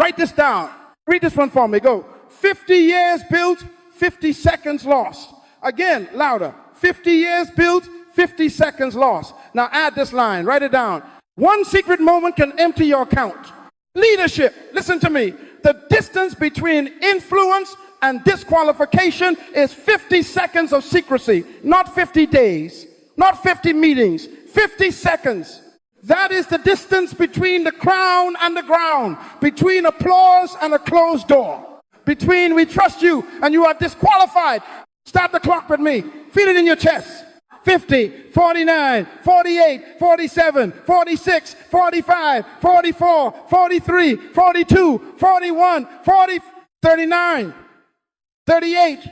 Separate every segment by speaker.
Speaker 1: Write this down. Read this one for me. Go. 50 years built, 50 seconds lost. Again, louder. 50 years built, 50 seconds lost. Now add this line. Write it down. One secret moment can empty your account. Leadership. Listen to me. The distance between influence and disqualification is 50 seconds of secrecy, not 50 days, not 50 meetings, 50 seconds. That is the distance between the crown and the ground, between applause and a closed door, between we trust you and you are disqualified. Start the clock with me. Feel it in your chest. 50, 49, 48, 47, 46, 45, 44, 43, 42, 41, 40, 39, 38,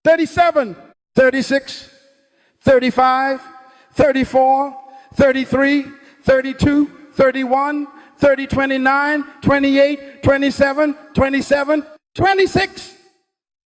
Speaker 1: 37, 36, 35, 34, 33, 32, 31, 30, 29, 28, 27, 27, 26,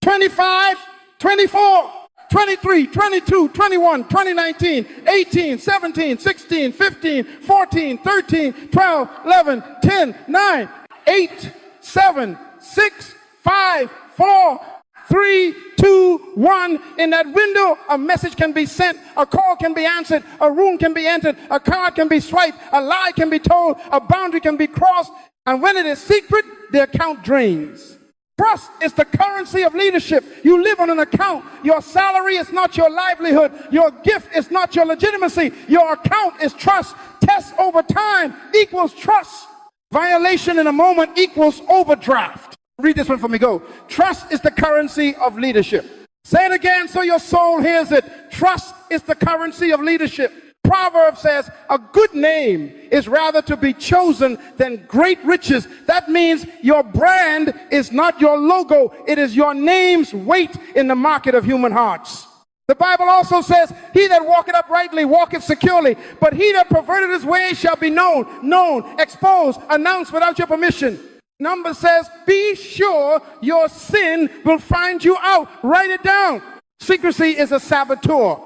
Speaker 1: 25, 24, 23, 22, 21, 2019, 18, 17, 16, 15, 14, 13, 12, 11, 10, 9, 8, 7, 6, 5, 4, 3, 2, 1. In that window, a message can be sent, a call can be answered, a room can be entered, a card can be swiped, a lie can be told, a boundary can be crossed, and when it is secret, the account drains. Trust is the currency of leadership. You live on an account. Your salary is not your livelihood. Your gift is not your legitimacy. Your account is trust. Test over time equals trust. Violation in a moment equals overdraft. Read this one for me. Go. Trust is the currency of leadership. Say it again so your soul hears it. Trust is the currency of leadership. Proverbs says a good name is rather to be chosen than great riches. That means your brand is not your logo. It is your name's weight in the market of human hearts. The Bible also says, he that walketh uprightly walketh securely, but he that perverted his way shall be known, exposed, announced without your permission. Numbers says, be sure your sin will find you out. Write it down. Secrecy is a saboteur.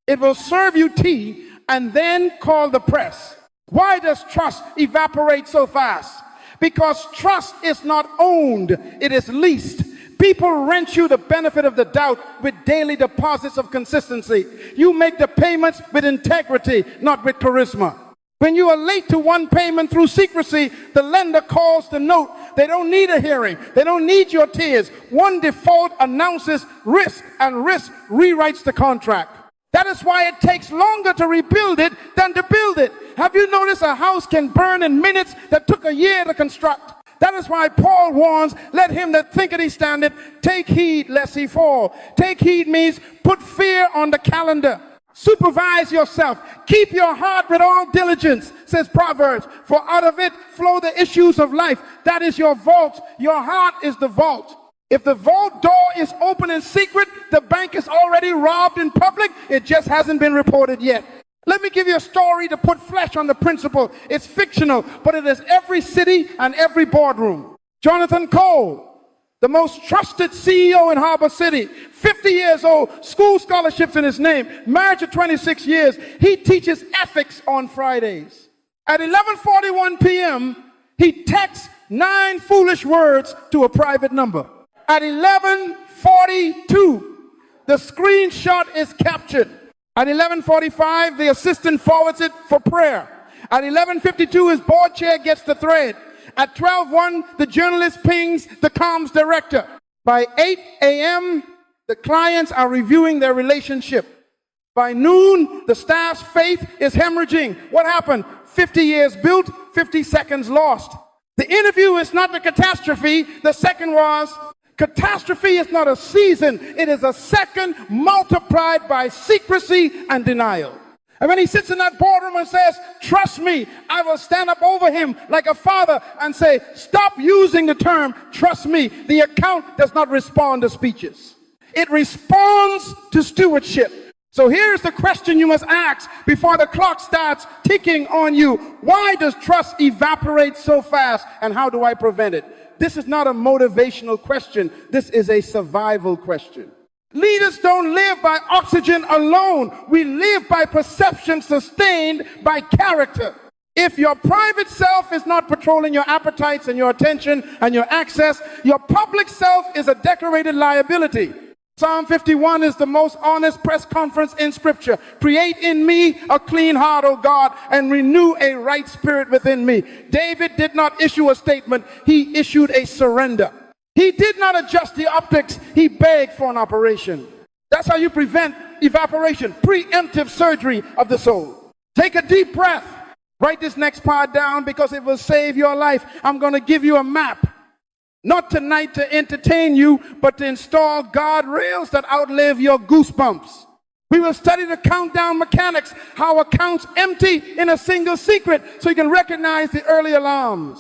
Speaker 1: It will serve you tea and then call the press. Why does trust evaporate so fast? Because trust is not owned, it is leased. People rent you the benefit of the doubt with daily deposits of consistency. You make the payments with integrity, not with charisma. When you are late to one payment through secrecy, the lender calls the note. They don't need a hearing. They don't need your tears. One default announces risk, and risk rewrites the contract. That is why it takes longer to rebuild it than to build it. Have you noticed a house can burn in minutes that took a year to construct? That is why Paul warns, let him that thinketh he standeth take heed lest he fall. Take heed means put fear on the calendar. Supervise yourself. Keep your heart with all diligence, says Proverbs, for out of it flow the issues of life. That is your vault. Your heart is the vault. If the vault door is open in secret, the bank is already robbed in public. It just hasn't been reported yet. Let me give you a story to put flesh on the principle. It's fictional, but it is every city and every boardroom. Jonathan Cole, the most trusted CEO in Harbor City, 50 years old, school scholarships in his name, married for 26 years. He teaches ethics on Fridays. At 11:41 p.m., he texts 9 foolish words to a private number. At 11:42, the screenshot is captured. At 11:45, the assistant forwards it for prayer. At 11:52, his board chair gets the thread. At 12:01, the journalist pings the comms director. By 8 a.m., the clients are reviewing their relationship. By noon, the staff's faith is hemorrhaging. What happened? 50 years built, 50 seconds lost. The interview is not the catastrophe. The second was, catastrophe is not a season, it is a second multiplied by secrecy and denial. And when he sits in that boardroom and says, trust me, I will stand up over him like a father and say, stop using the term, trust me. The account does not respond to speeches. It responds to stewardship. So here's the question you must ask before the clock starts ticking on you. Why does trust evaporate so fast, and how do I prevent it? This is not a motivational question. This is a survival question. Leaders don't live by oxygen alone. We live by perception sustained by character. If your private self is not patrolling your appetites and your attention and your access, your public self is a decorated liability. Psalm 51 is the most honest press conference in Scripture. Create in me a clean heart, O God, and renew a right spirit within me. David did not issue a statement. He issued a surrender. He did not adjust the optics. He begged for an operation. That's how you prevent evaporation, preemptive surgery of the soul. Take a deep breath. Write this next part down because it will save your life. I'm going to give you a map. Not tonight to entertain you, but to install guardrails that outlive your goosebumps. We will study the countdown mechanics, how accounts empty in a single secret so you can recognize the early alarms.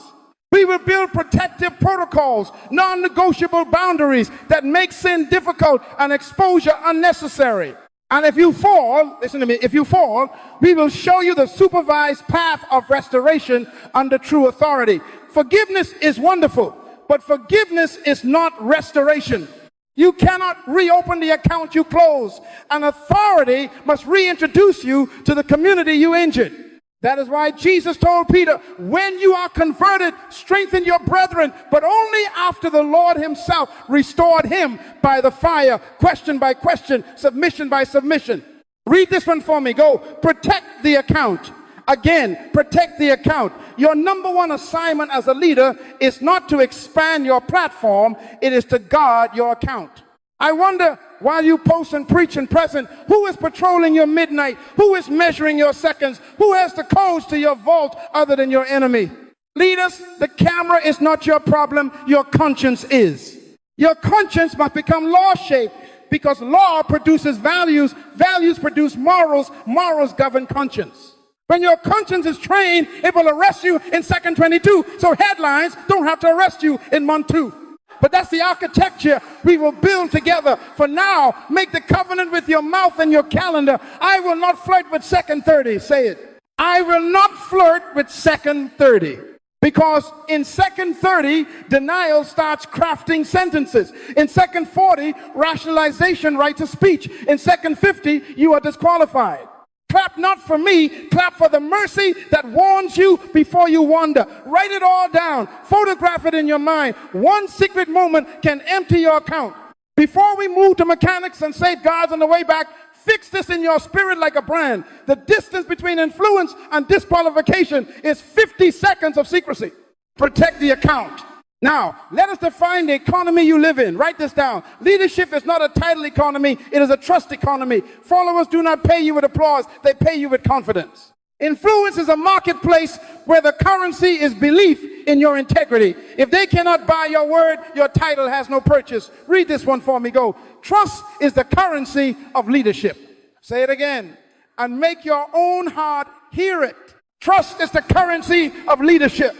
Speaker 1: We will build protective protocols, non-negotiable boundaries that make sin difficult and exposure unnecessary. And if you fall, listen to me, if you fall, we will show you the supervised path of restoration under true authority. Forgiveness is wonderful, but forgiveness is not restoration. You cannot reopen the account you closed. An authority must reintroduce you to the community you injured. That is why Jesus told Peter, when you are converted, strengthen your brethren, but only after the Lord himself restored him by the fire, question by question, submission by submission. Read this one for me. Go, protect the account. Again, protect the account. Your number one assignment as a leader is not to expand your platform, it is to guard your account. I wonder, while you post and preach and present, who is patrolling your midnight? Who is measuring your seconds? Who has the codes to your vault other than your enemy? Leaders, the camera is not your problem, your conscience is. Your conscience must become law-shaped because law produces values, values produce morals, morals govern conscience. When your conscience is trained, it will arrest you in second 22, so headlines don't have to arrest you in month 2. But that's the architecture we will build together. For now, make the covenant with your mouth and your calendar. I will not flirt with second 30. Say it. I will not flirt with second 30. Because in second 30, denial starts crafting sentences. In second 40, rationalization writes a speech. In second 50, you are disqualified. Clap not for me, clap for the mercy that warns you before you wander. Write it all down. Photograph it in your mind. One secret moment can empty your account. Before we move to mechanics and safeguards on the way back, fix this in your spirit like a brand. The distance between influence and disqualification is 50 seconds of secrecy. Protect the account. Now, let us define the economy you live in. Write this down. Leadership is not a title economy, it is a trust economy. Followers do not pay you with applause, they pay you with confidence. Influence is a marketplace where the currency is belief in your integrity. If they cannot buy your word, your title has no purchase. Read this one for me. Go. Trust is the currency of leadership. Say it again. And make your own heart hear it. Trust is the currency of leadership.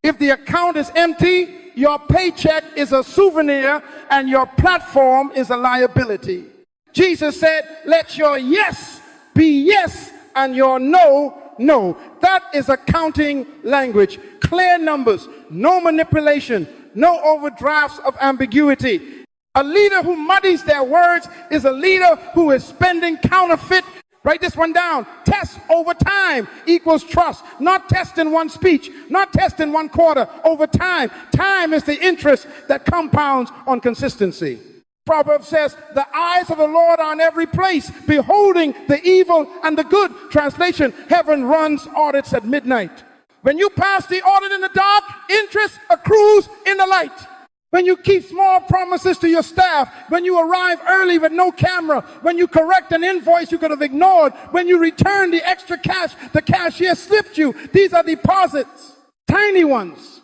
Speaker 1: If the account is empty, your paycheck is a souvenir and your platform is a liability. Jesus said, let your yes be yes and your no, no. That is accounting language. Clear numbers, no manipulation, no overdrafts of ambiguity. A leader who muddies their words is a leader who is spending counterfeit. Write this one down. Test over time equals trust. Not test in one speech, not test in one quarter. Over time. Time is the interest that compounds on consistency. Proverbs says, the eyes of the Lord are in every place, beholding the evil and the good. Translation, heaven runs audits at midnight. When you pass the audit in the dark, interest accrues in the light. When you keep small promises to your staff, when you arrive early with no camera, when you correct an invoice you could have ignored, when you return the extra cash the cashier slipped you, these are deposits, tiny ones,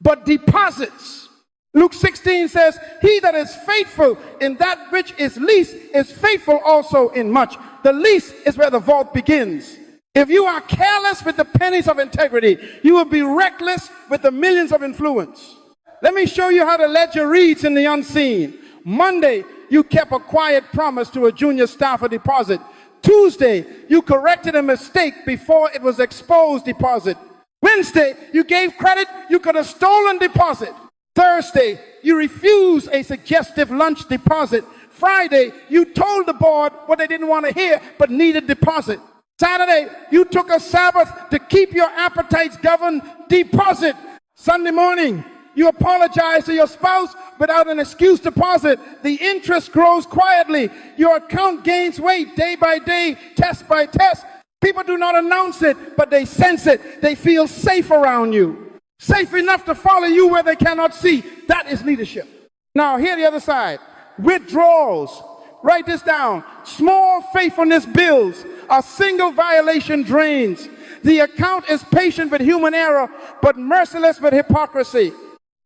Speaker 1: but deposits. Luke 16 says, he that is faithful in that which is least is faithful also in much. The least is where the vault begins. If you are careless with the pennies of integrity, you will be reckless with the millions of influence. Let me show you how the ledger reads in the unseen. Monday, you kept a quiet promise to a junior staffer deposit. Tuesday, you corrected a mistake before it was exposed deposit. Wednesday, you gave credit you could have stolen deposit. Thursday, you refused a suggestive lunch deposit. Friday, you told the board what they didn't want to hear but needed deposit. Saturday, you took a Sabbath to keep your appetites governed. Deposit. Sunday morning, you apologize to your spouse without an excuse deposit. The interest grows quietly. Your account gains weight day by day, test by test. People do not announce it, but they sense it. They feel safe around you. Safe enough to follow you where they cannot see. That is leadership. Now, here the other side. Withdrawals. Write this down. Small faithfulness builds. A single violation drains. The account is patient with human error, but merciless with hypocrisy.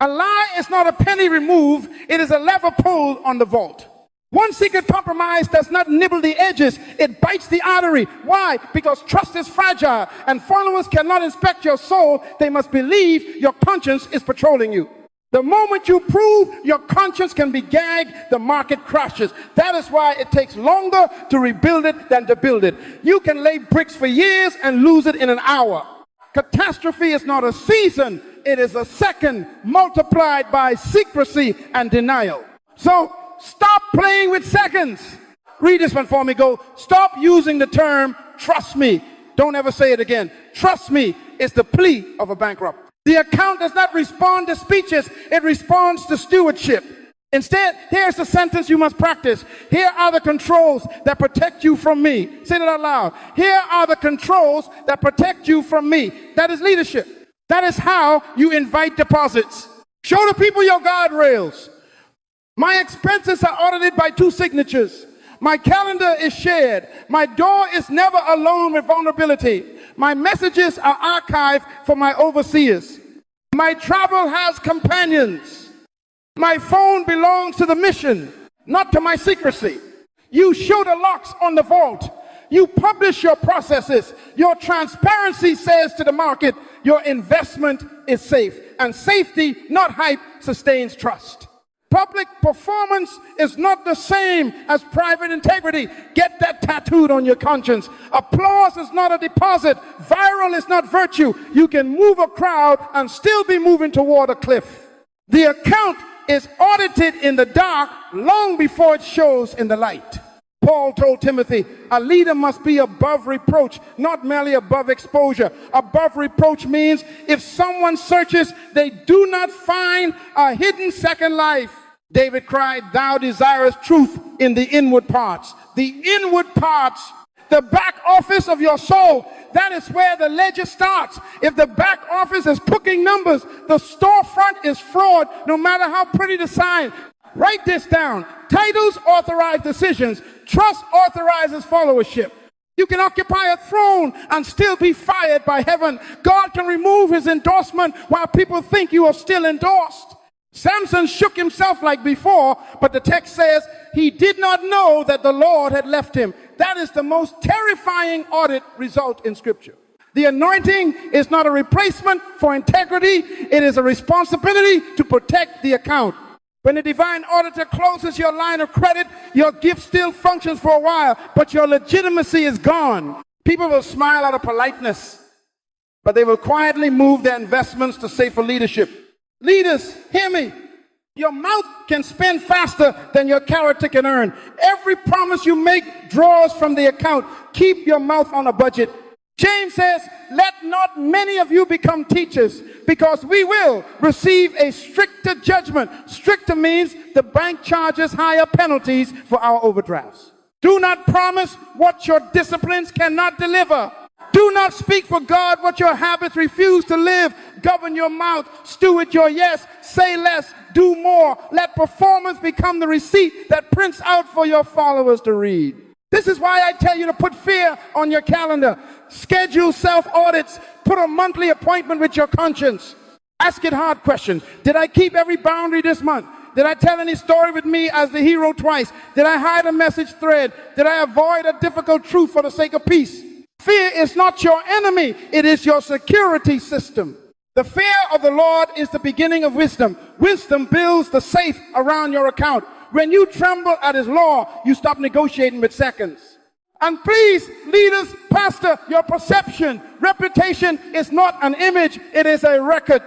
Speaker 1: A lie is not a penny removed. It is a lever pulled on the vault. One secret compromise does not nibble the edges. It bites the artery. Why? Because trust is fragile, and followers cannot inspect your soul. They must believe your conscience is patrolling you. The moment you prove your conscience can be gagged, the market crashes. That is why it takes longer to rebuild it than to build it. You can lay bricks for years and lose it in an hour. Catastrophe is not a season. It is a second multiplied by secrecy and denial. So stop playing with seconds. Read this one for me. Go, stop using the term, trust me. Don't ever say it again. Trust me is the plea of a bankrupt. The account does not respond to speeches. It responds to stewardship. Instead, here's the sentence you must practice. Here are the controls that protect you from me. Say that out loud. Here are the controls that protect you from me. That is leadership. That is how you invite deposits. Show the people your guardrails. My expenses are audited by 2 signatures. My calendar is shared. My door is never alone with vulnerability. My messages are archived for my overseers. My travel has companions. My phone belongs to the mission, not to my secrecy. You show the locks on the vault. You publish your processes. Your transparency says to the market, your investment is safe. And safety, not hype, sustains trust. Public performance is not the same as private integrity. Get that tattooed on your conscience. Applause is not a deposit. Viral is not virtue. You can move a crowd and still be moving toward a cliff. The account is audited in the dark long before it shows in the light. Paul told Timothy, a leader must be above reproach, not merely above exposure. Above reproach means if someone searches, they do not find a hidden second life. David cried, thou desirest truth in the inward parts. The inward parts, the back office of your soul, that is where the ledger starts. If the back office is cooking numbers, the storefront is fraud, no matter how pretty the sign. Write this down. Titles authorize decisions. Trust authorizes followership. You can occupy a throne and still be fired by heaven. God can remove his endorsement while people think you are still endorsed. Samson shook himself like before, but the text says he did not know that the Lord had left him. That is the most terrifying audit result in Scripture. The anointing is not a replacement for integrity. It is a responsibility to protect the account. When the divine auditor closes your line of credit, your gift still functions for a while, but your legitimacy is gone. People will smile out of politeness, but they will quietly move their investments to safer leadership. Leaders, hear me. Your mouth can spend faster than your character can earn. Every promise you make draws from the account. Keep your mouth on a budget. James says, let not many of you become teachers, because we will receive a stricter judgment. Stricter means the bank charges higher penalties for our overdrafts. Do not promise what your disciplines cannot deliver. Do not speak for God what your habits refuse to live. Govern your mouth, steward your yes, say less, do more. Let performance become the receipt that prints out for your followers to read. This is why I tell you to put fear on your calendar. Schedule self-audits. Put a monthly appointment with your conscience. Ask it hard questions. Did I keep every boundary this month? Did I tell any story with me as the hero twice? Did I hide a message thread? Did I avoid a difficult truth for the sake of peace? Fear is not your enemy. It is your security system. The fear of the Lord is the beginning of wisdom. Wisdom builds the safe around your account. When you tremble at his law, you stop negotiating with seconds. And please, leaders, pastor, your perception, reputation is not an image, it is a record.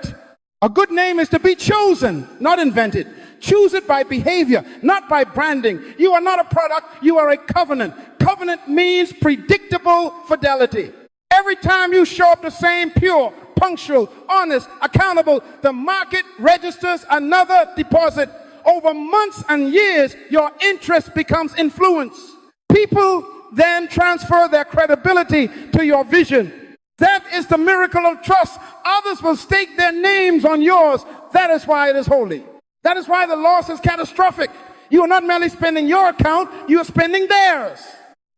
Speaker 1: A good name is to be chosen, not invented. Choose it by behavior, not by branding. You are not a product, you are a covenant. Covenant means predictable fidelity. Every time you show up the same, pure, punctual, honest, accountable, the market registers another deposit. Over months and years, your interest becomes influence. People then transfer their credibility to your vision. That is the miracle of trust. Others will stake their names on yours. That is why it is holy. That is why the loss is catastrophic. You are not merely spending your account, you are spending theirs.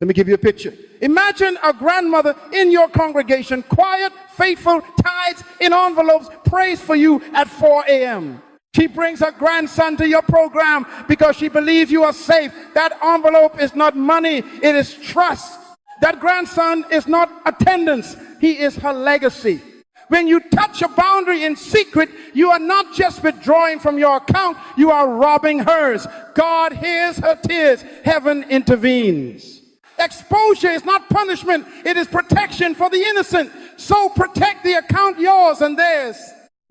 Speaker 1: Let me give you a picture. Imagine a grandmother in your congregation, quiet, faithful, tithes in envelopes, prays for you at 4 a.m. She brings her grandson to your program because she believes you are safe. That envelope is not money, it is trust. That grandson is not attendance, he is her legacy. When you touch a boundary in secret, you are not just withdrawing from your account, you are robbing hers. God hears her tears, heaven intervenes. Exposure is not punishment, it is protection for the innocent. So protect the account, yours and theirs.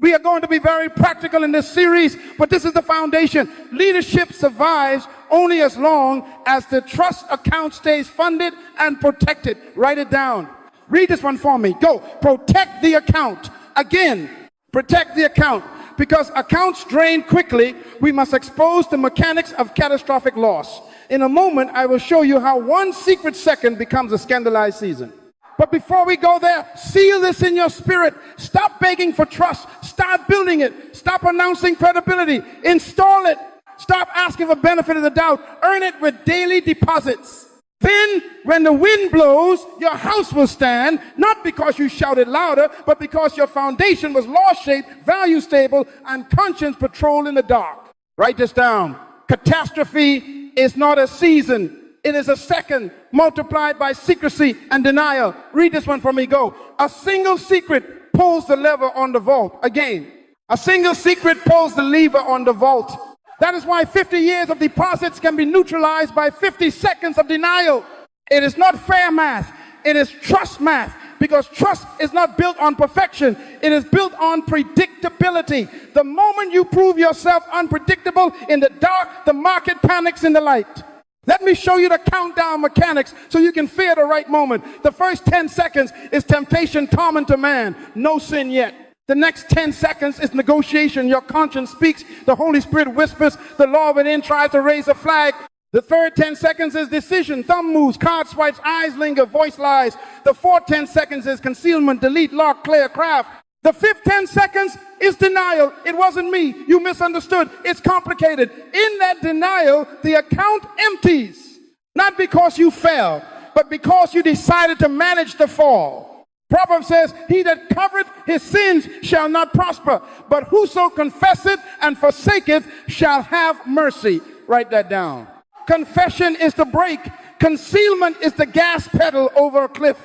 Speaker 1: We are going to be very practical in this series, but this is the foundation. Leadership survives only as long as the trust account stays funded and protected. Write it down. Read this one for me. Go. Protect the account. Again, protect the account. Because accounts drain quickly, we must expose the mechanics of catastrophic loss. In a moment, I will show you how 1 secret second becomes a scandalized season. But before we go there, seal this in your spirit. Stop begging for trust. Start building it. Stop announcing credibility. Install it. Stop asking for benefit of the doubt. Earn it with daily deposits. Then, when the wind blows, your house will stand, not because you shouted louder, but because your foundation was law-shaped, value-stable, and conscience patrolled in the dark. Write this down. Catastrophe is not a season. It is a second multiplied by secrecy and denial. Read this one for me. Go. A single secret pulls the lever on the vault. Again, a single secret pulls the lever on the vault. That is why 50 years of deposits can be neutralized by 50 seconds of denial. It is not fair math. It is trust math. Because trust is not built on perfection. It is built on predictability. The moment you prove yourself unpredictable in the dark, the market panics in the light. Let me show you the countdown mechanics so you can fear the right moment. The first 10 seconds is temptation, torment to man. No sin yet. The next 10 seconds is negotiation. Your conscience speaks. The Holy Spirit whispers. The law within tries to raise a flag. The third 10 seconds is decision. Thumb moves, card swipes, eyes linger, voice lies. The fourth 10 seconds is concealment, delete, lock, clear, craft. The fifth 10 seconds is denial. It wasn't me. You misunderstood. It's complicated. In that denial, the account empties. Not because you fell, but because you decided to manage the fall. Proverbs says, he that covereth his sins shall not prosper, but whoso confesseth and forsaketh shall have mercy. Write that down. Confession is the brake. Concealment is the gas pedal over a cliff.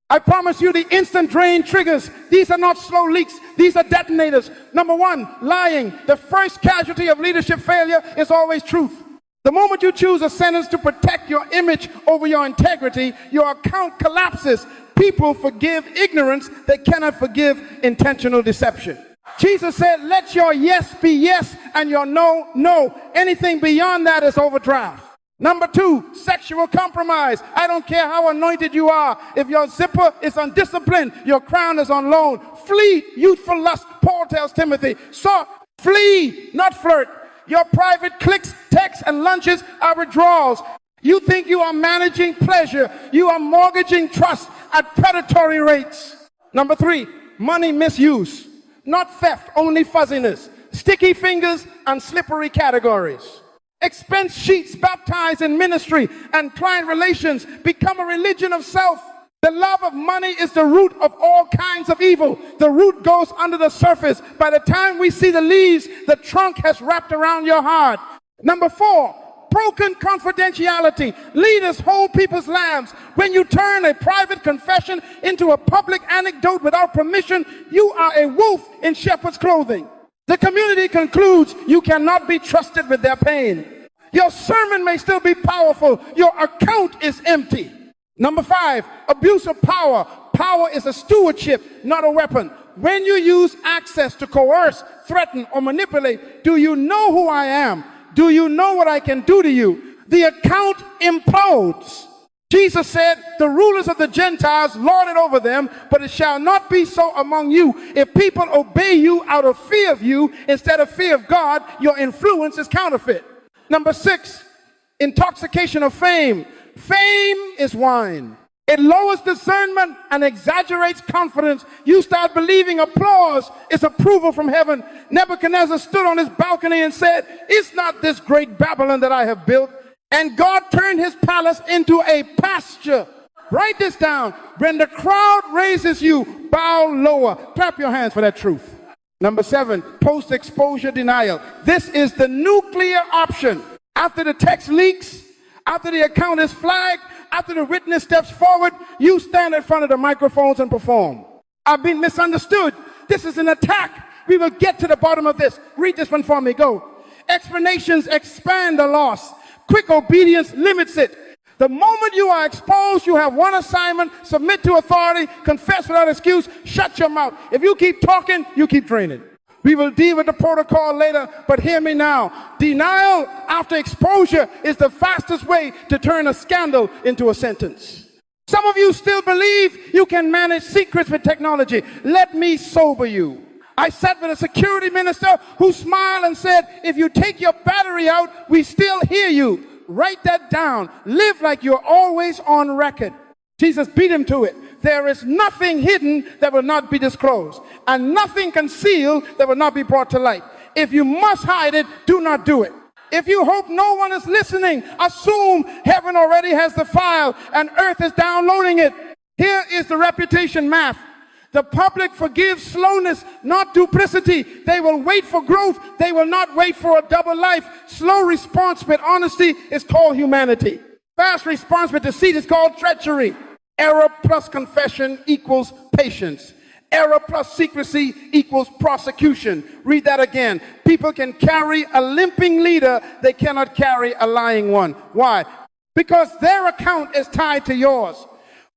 Speaker 1: I promise you the instant drain triggers. These are not slow leaks. These are detonators. Number one, lying. The first casualty of leadership failure is always truth. The moment you choose a sentence to protect your image over your integrity, your account collapses. People forgive ignorance. They cannot forgive intentional deception. Jesus said, let your yes be yes and your no, no. Anything beyond that is overdraft. Number two, sexual compromise. I don't care how anointed you are. If your zipper is undisciplined, your crown is on loan. Flee youthful lust, Paul tells Timothy. So flee, not flirt. Your private clicks, texts, and lunches are withdrawals. You think you are managing pleasure. You are mortgaging trust at predatory rates. Number three, money misuse. Not theft, only fuzziness. Sticky fingers and slippery categories. Expense sheets baptized in ministry and client relations become a religion of self. The love of money is the root of all kinds of evil. The root goes under the surface. By the time we see the leaves, the trunk has wrapped around your heart. Number four, broken confidentiality. Leaders hold people's lambs. When you turn a private confession into a public anecdote without permission, you are a wolf in shepherd's clothing. The community concludes you cannot be trusted with their pain. Your sermon may still be powerful. Your account is empty. Number five, abuse of power. Power is a stewardship, not a weapon. When you use access to coerce, threaten, or manipulate, do you know who I am? Do you know what I can do to you? The account implodes. Jesus said, the rulers of the Gentiles lord it over them, but it shall not be so among you. If people obey you out of fear of you instead of fear of God, your influence is counterfeit. Number 6, intoxication of fame. Fame is wine. It lowers discernment and exaggerates confidence. You start believing applause is approval from heaven. Nebuchadnezzar stood on his balcony and said, is not this great Babylon that I have built? And God turned his palace into a pasture. Write this down. When the crowd raises you, bow lower. Clap your hands for that truth. Number 7, post-exposure denial. This is the nuclear option. After the text leaks, after the account is flagged, after the witness steps forward, you stand in front of the microphones and perform. I've been misunderstood. This is an attack. We will get to the bottom of this. Read this one for me. Go. Explanations expand the loss. Quick obedience limits it. The moment you are exposed, you have one assignment: submit to authority, confess without excuse, shut your mouth. If you keep talking, you keep draining. We will deal with the protocol later, but hear me now. Denial after exposure is the fastest way to turn a scandal into a sentence. Some of you still believe you can manage secrets with technology. Let me sober you. I sat with a security minister who smiled and said, if you take your battery out, we still hear you. Write that down. Live like you're always on record. Jesus beat him to it. There is nothing hidden that will not be disclosed, and nothing concealed that will not be brought to light. If you must hide it, do not do it. If you hope no one is listening, assume heaven already has the file and earth is downloading it. Here is the reputation math. The public forgives slowness, not duplicity. They will wait for growth. They will not wait for a double life. Slow response with honesty is called humanity. Fast response with deceit is called treachery. Error plus confession equals patience. Error plus secrecy equals prosecution. Read that again. People can carry a limping leader. They cannot carry a lying one. Why? Because their account is tied to yours.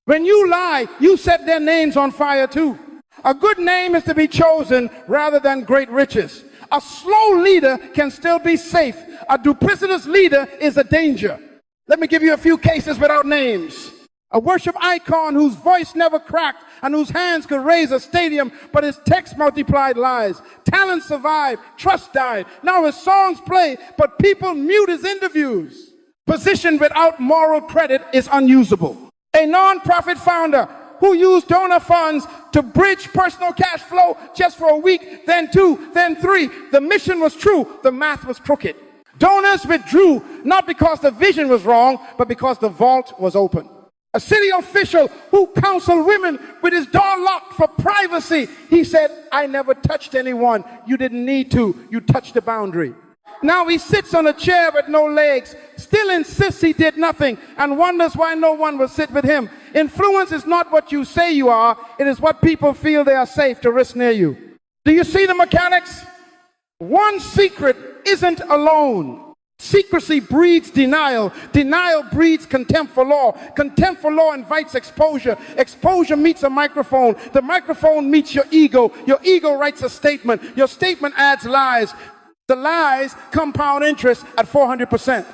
Speaker 1: When you lie, you set their names on fire too. A good name is to be chosen rather than great riches. A slow leader can still be safe. A duplicitous leader is a danger. Let me give you a few cases without names. A worship icon whose voice never cracked and whose hands could raise a stadium, but his text multiplied lies. Talent survived, trust died. Now his songs play, but people mute his interviews. Position without moral credit is unusable. A non-profit founder who used donor funds to bridge personal cash flow just for a week, then 2, then 3. The mission was true, the math was crooked. Donors withdrew, not because the vision was wrong, but because the vault was open. A city official who counseled women with his door locked for privacy. He said, I never touched anyone. You didn't need to. You touched the boundary. Now he sits on a chair with no legs, still insists he did nothing, and wonders why no one will sit with him. Influence is not what you say you are. It is what people feel they are safe to risk near you. Do you see the mechanics? One secret isn't alone. Secrecy breeds denial. Denial breeds contempt for law. Contempt for law invites exposure. Exposure meets a microphone. The microphone meets your ego. Your ego writes a statement. Your statement adds lies. The lies compound interest at 400%.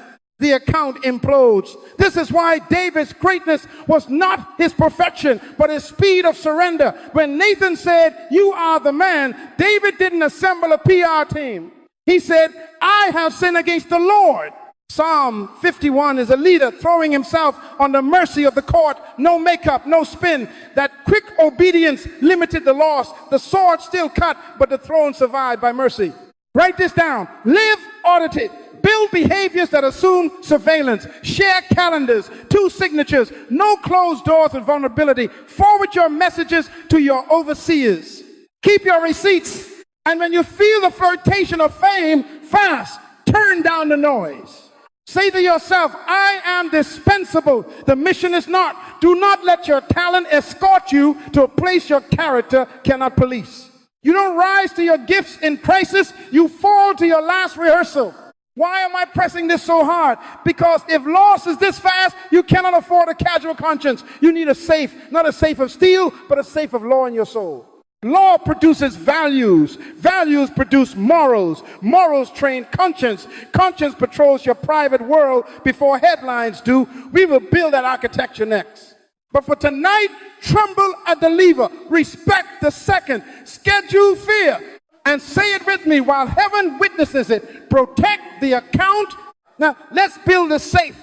Speaker 1: The account implodes. This is why David's greatness was not his perfection, but his speed of surrender. When Nathan said, you are the man, David didn't assemble a PR team. He said, I have sinned against the Lord. Psalm 51 is a leader throwing himself on the mercy of the court. No makeup, no spin. That quick obedience limited the loss. The sword still cut, but the throne survived by mercy. Write this down. Live audited. Build behaviors that assume surveillance. Share calendars. 2 signatures. No closed doors with vulnerability. Forward your messages to your overseers. Keep your receipts. And when you feel the flirtation of fame, fast. Turn down the noise. Say to yourself, I am dispensable. The mission is not. Do not let your talent escort you to a place your character cannot police. You don't rise to your gifts in crisis. You fall to your last rehearsal. Why am I pressing this so hard? Because if loss is this fast, you cannot afford a casual conscience. You need a safe, not a safe of steel, but a safe of law in your soul. Law produces values. Values produce morals. Morals train conscience. Conscience patrols your private world before headlines do. We will build that architecture next. But for tonight, tremble at the lever. Respect the second. Schedule fear. And say it with me while heaven witnesses it. Protect the account. Now, let's build a safe.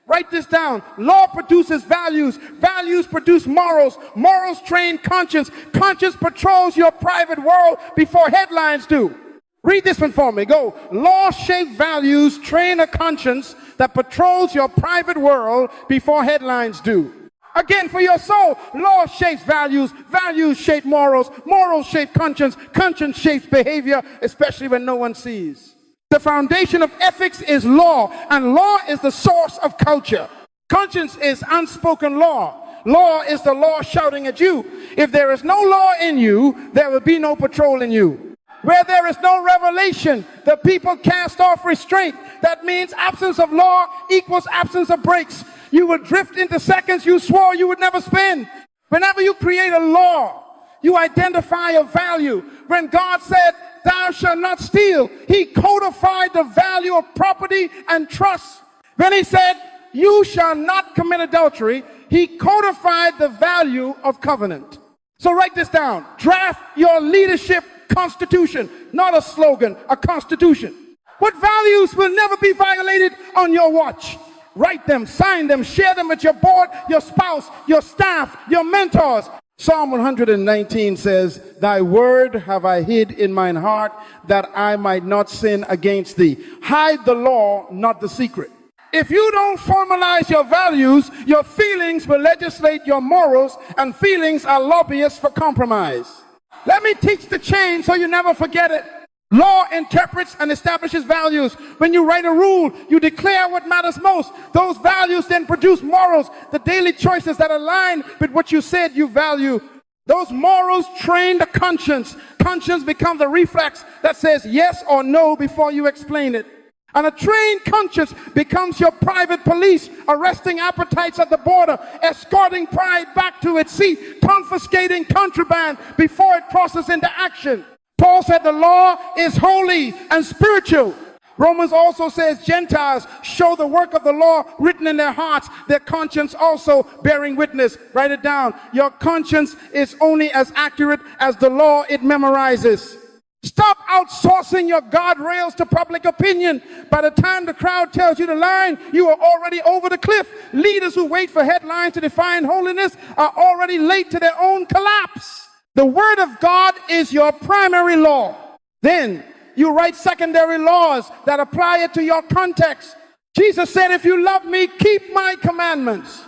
Speaker 1: Write this down. Law produces values. Values produce morals. Morals train conscience. Conscience patrols your private world before headlines do. Read this one for me. Go. Law shape values, train a conscience that patrols your private world before headlines do. Again, for your soul, law shapes values. Values shape morals. Morals shape conscience. Conscience shapes behavior, especially when no one sees. The foundation of ethics is law, and law is the source of culture. Conscience is unspoken law. Law is the law shouting at you. If there is no law in you, there will be no patrol in you. Where there is no revelation, the people cast off restraint. That means absence of law equals absence of breaks. You will drift into seconds you swore you would never spend. Whenever you create a law, you identify a value. When God said, "Thou shalt not steal," he codified the value of property and trust. When he said, "You shall not commit adultery," he codified the value of covenant. So write this down. Draft your leadership constitution, not a slogan, a constitution. What values will never be violated on your watch? Write them, sign them, share them with your board, your spouse, your staff, your mentors. Psalm 119 says, "Thy word have I hid in mine heart, that I might not sin against thee." Hide the law, not the secret. If you don't formalize your values, your feelings will legislate your morals, and feelings are lobbyists for compromise. Let me teach the chain so you never forget it. Law interprets and establishes values. When you write a rule, you declare what matters most. Those values then produce morals, the daily choices that align with what you said you value. Those morals train the conscience. Conscience becomes a reflex that says yes or no before you explain it. And a trained conscience becomes your private police, arresting appetites at the border, escorting pride back to its seat, confiscating contraband before it crosses into action. Paul said the law is holy and spiritual. Romans also says Gentiles show the work of the law written in their hearts, their conscience also bearing witness. Write it down. Your conscience is only as accurate as the law it memorizes. Stop outsourcing your guardrails to public opinion. By the time the crowd tells you the line, you are already over the cliff. Leaders who wait for headlines to define holiness are already late to their own collapse. The word of God is your primary law. Then you write secondary laws that apply it to your context. Jesus said, "If you love me, keep my commandments."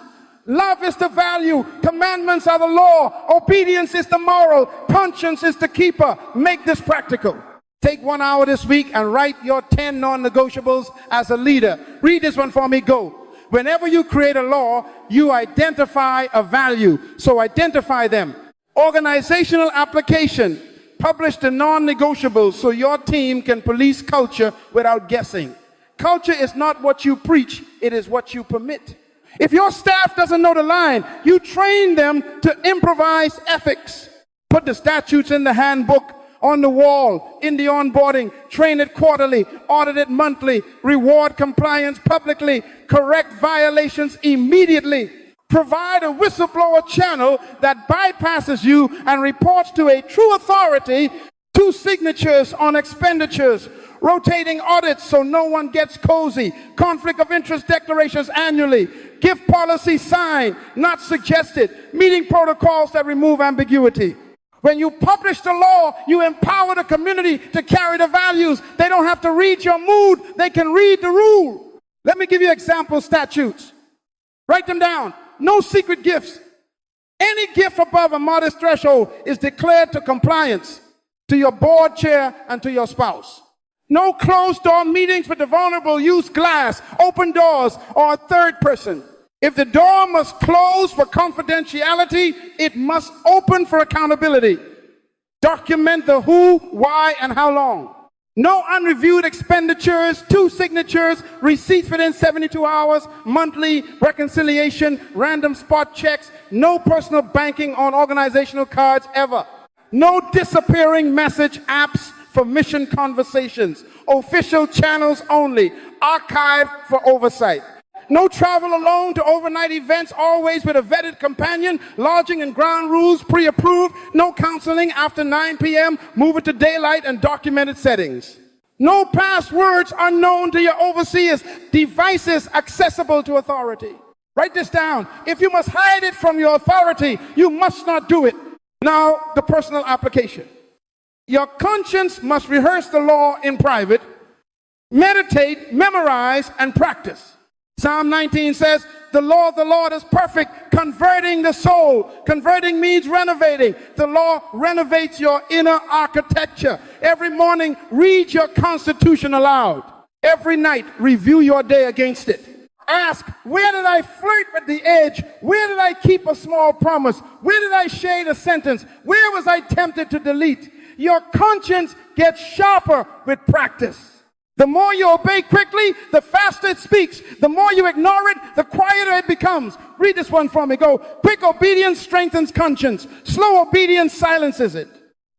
Speaker 1: Love is the value. Commandments are the law. Obedience is the moral. Conscience is the keeper. Make this practical. Take 1 hour this week and write your 10 non-negotiables as a leader. Read this one for me. Go. Whenever you create a law, you identify a value. So identify them. Organizational application. Publish the non-negotiables so your team can police culture without guessing. Culture is not what you preach, it is what you permit. If your staff doesn't know the line, you train them to improvise ethics. Put the statutes in the handbook, on the wall, in the onboarding, train it quarterly, audit it monthly, reward compliance publicly, correct violations immediately. Provide a whistleblower channel that bypasses you and reports to a true authority. 2 signatures on expenditures. Rotating audits so no one gets cozy. Conflict of interest declarations annually. Gift policy signed, not suggested. Meeting protocols that remove ambiguity. When you publish the law, you empower the community to carry the values. They don't have to read your mood. They can read the rule. Let me give you example statutes. Write them down. No secret gifts. Any gift above a modest threshold is declared to compliance to your board chair and to your spouse. No closed door meetings with the vulnerable. Use glass, open doors, or a third person. If the door must close for confidentiality, it must open for accountability. Document the who, why, and how long. No unreviewed expenditures, 2 signatures, receipts within 72 hours, monthly reconciliation, random spot checks, no personal banking on organizational cards ever. No disappearing message apps for mission conversations. Official channels only. Archived for oversight. No travel alone to overnight events, always with a vetted companion. Lodging and ground rules pre-approved. No counseling after 9 p.m. Move it to daylight and documented settings. No passwords unknown to your overseers. Devices accessible to authority. Write this down. If you must hide it from your authority, you must not do it. Now, the personal application. Your conscience must rehearse the law in private, meditate, memorize, and practice. Psalm 19 says, the law of the Lord is perfect, converting the soul. Converting means renovating. The law renovates your inner architecture. Every morning, read your Constitution aloud. Every night, review your day against it. Ask, where did I flirt with the edge? Where did I keep a small promise? Where did I shade a sentence? Where was I tempted to delete? Your conscience gets sharper with practice. The more you obey quickly, the faster it speaks. The more you ignore it, the quieter it becomes. Read this one for me. Go. Quick obedience strengthens conscience. Slow obedience silences it.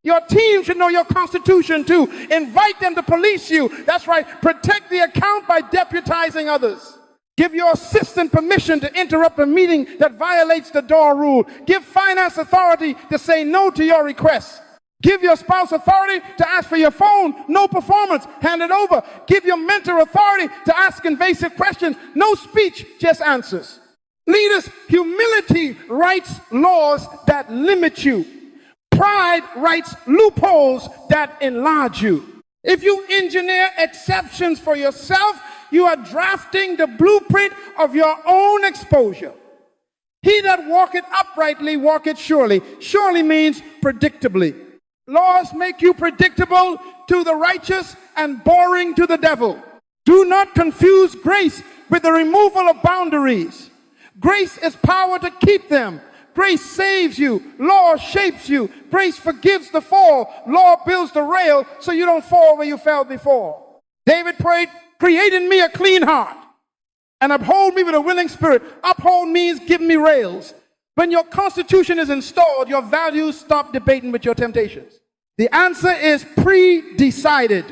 Speaker 1: Your team should know your Constitution too. Invite them to police you. That's right. Protect the account by deputizing others. Give your assistant permission to interrupt a meeting that violates the door rule. Give finance authority to say no to your requests. Give your spouse authority to ask for your phone. No performance. Hand it over. Give your mentor authority to ask invasive questions. No speech, just answers. Leaders, humility writes laws that limit you. Pride writes loopholes that enlarge you. If you engineer exceptions for yourself, you are drafting the blueprint of your own exposure. He that walketh uprightly walketh surely. Surely means predictably. Laws make you predictable to the righteous and boring to the devil. Do not confuse grace with the removal of boundaries. Grace is power to keep them. Grace saves you. Law shapes you. Grace forgives the fall. Law builds the rail so you don't fall where you fell before. David prayed, create in me a clean heart and uphold me with a willing spirit. Uphold means give me rails. When your Constitution is installed, your values stop debating with your temptations. The answer is pre-decided.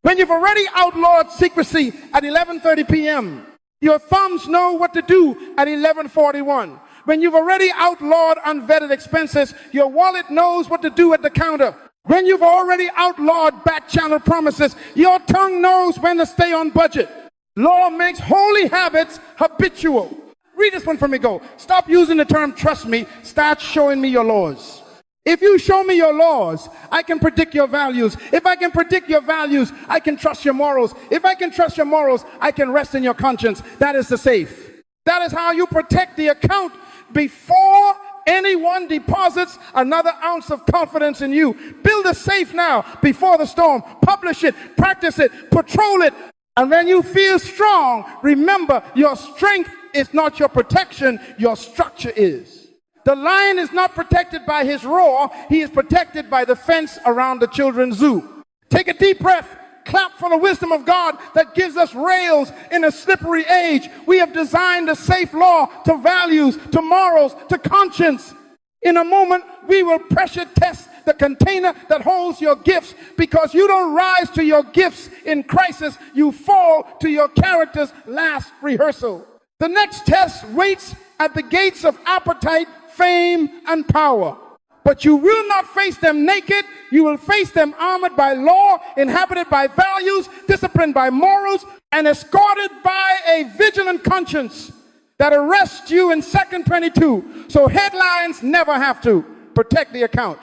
Speaker 1: When you've already outlawed secrecy at 11:30 p.m., your thumbs know what to do at 11:41. When you've already outlawed unvetted expenses, your wallet knows what to do at the counter. When you've already outlawed back-channel promises, your tongue knows when to stay on budget. Law makes holy habits habitual. Read this one for me, go. Stop using the term trust me. Start showing me your laws. If you show me your laws, I can predict your values. If I can predict your values, I can trust your morals. If I can trust your morals, I can rest in your conscience. That is the safe. That is how you protect the account before anyone deposits another ounce of confidence in you. Build a safe now before the storm. Publish it, practice it, patrol it. And when you feel strong, remember your strength is not your protection, your structure is. The lion is not protected by his roar, he is protected by the fence around the children's zoo. Take a deep breath, clap for the wisdom of God that gives us rails in a slippery age. We have designed a safe law to values, to morals, to conscience. In a moment, we will pressure test the container that holds your gifts, because you don't rise to your gifts in crisis, you fall to your character's last rehearsal. The next test waits at the gates of appetite, fame, and power. But you will not face them naked. You will face them armored by law, inhabited by values, disciplined by morals, and escorted by a vigilant conscience that arrests you in 2 22. So headlines never have to. Protect the account.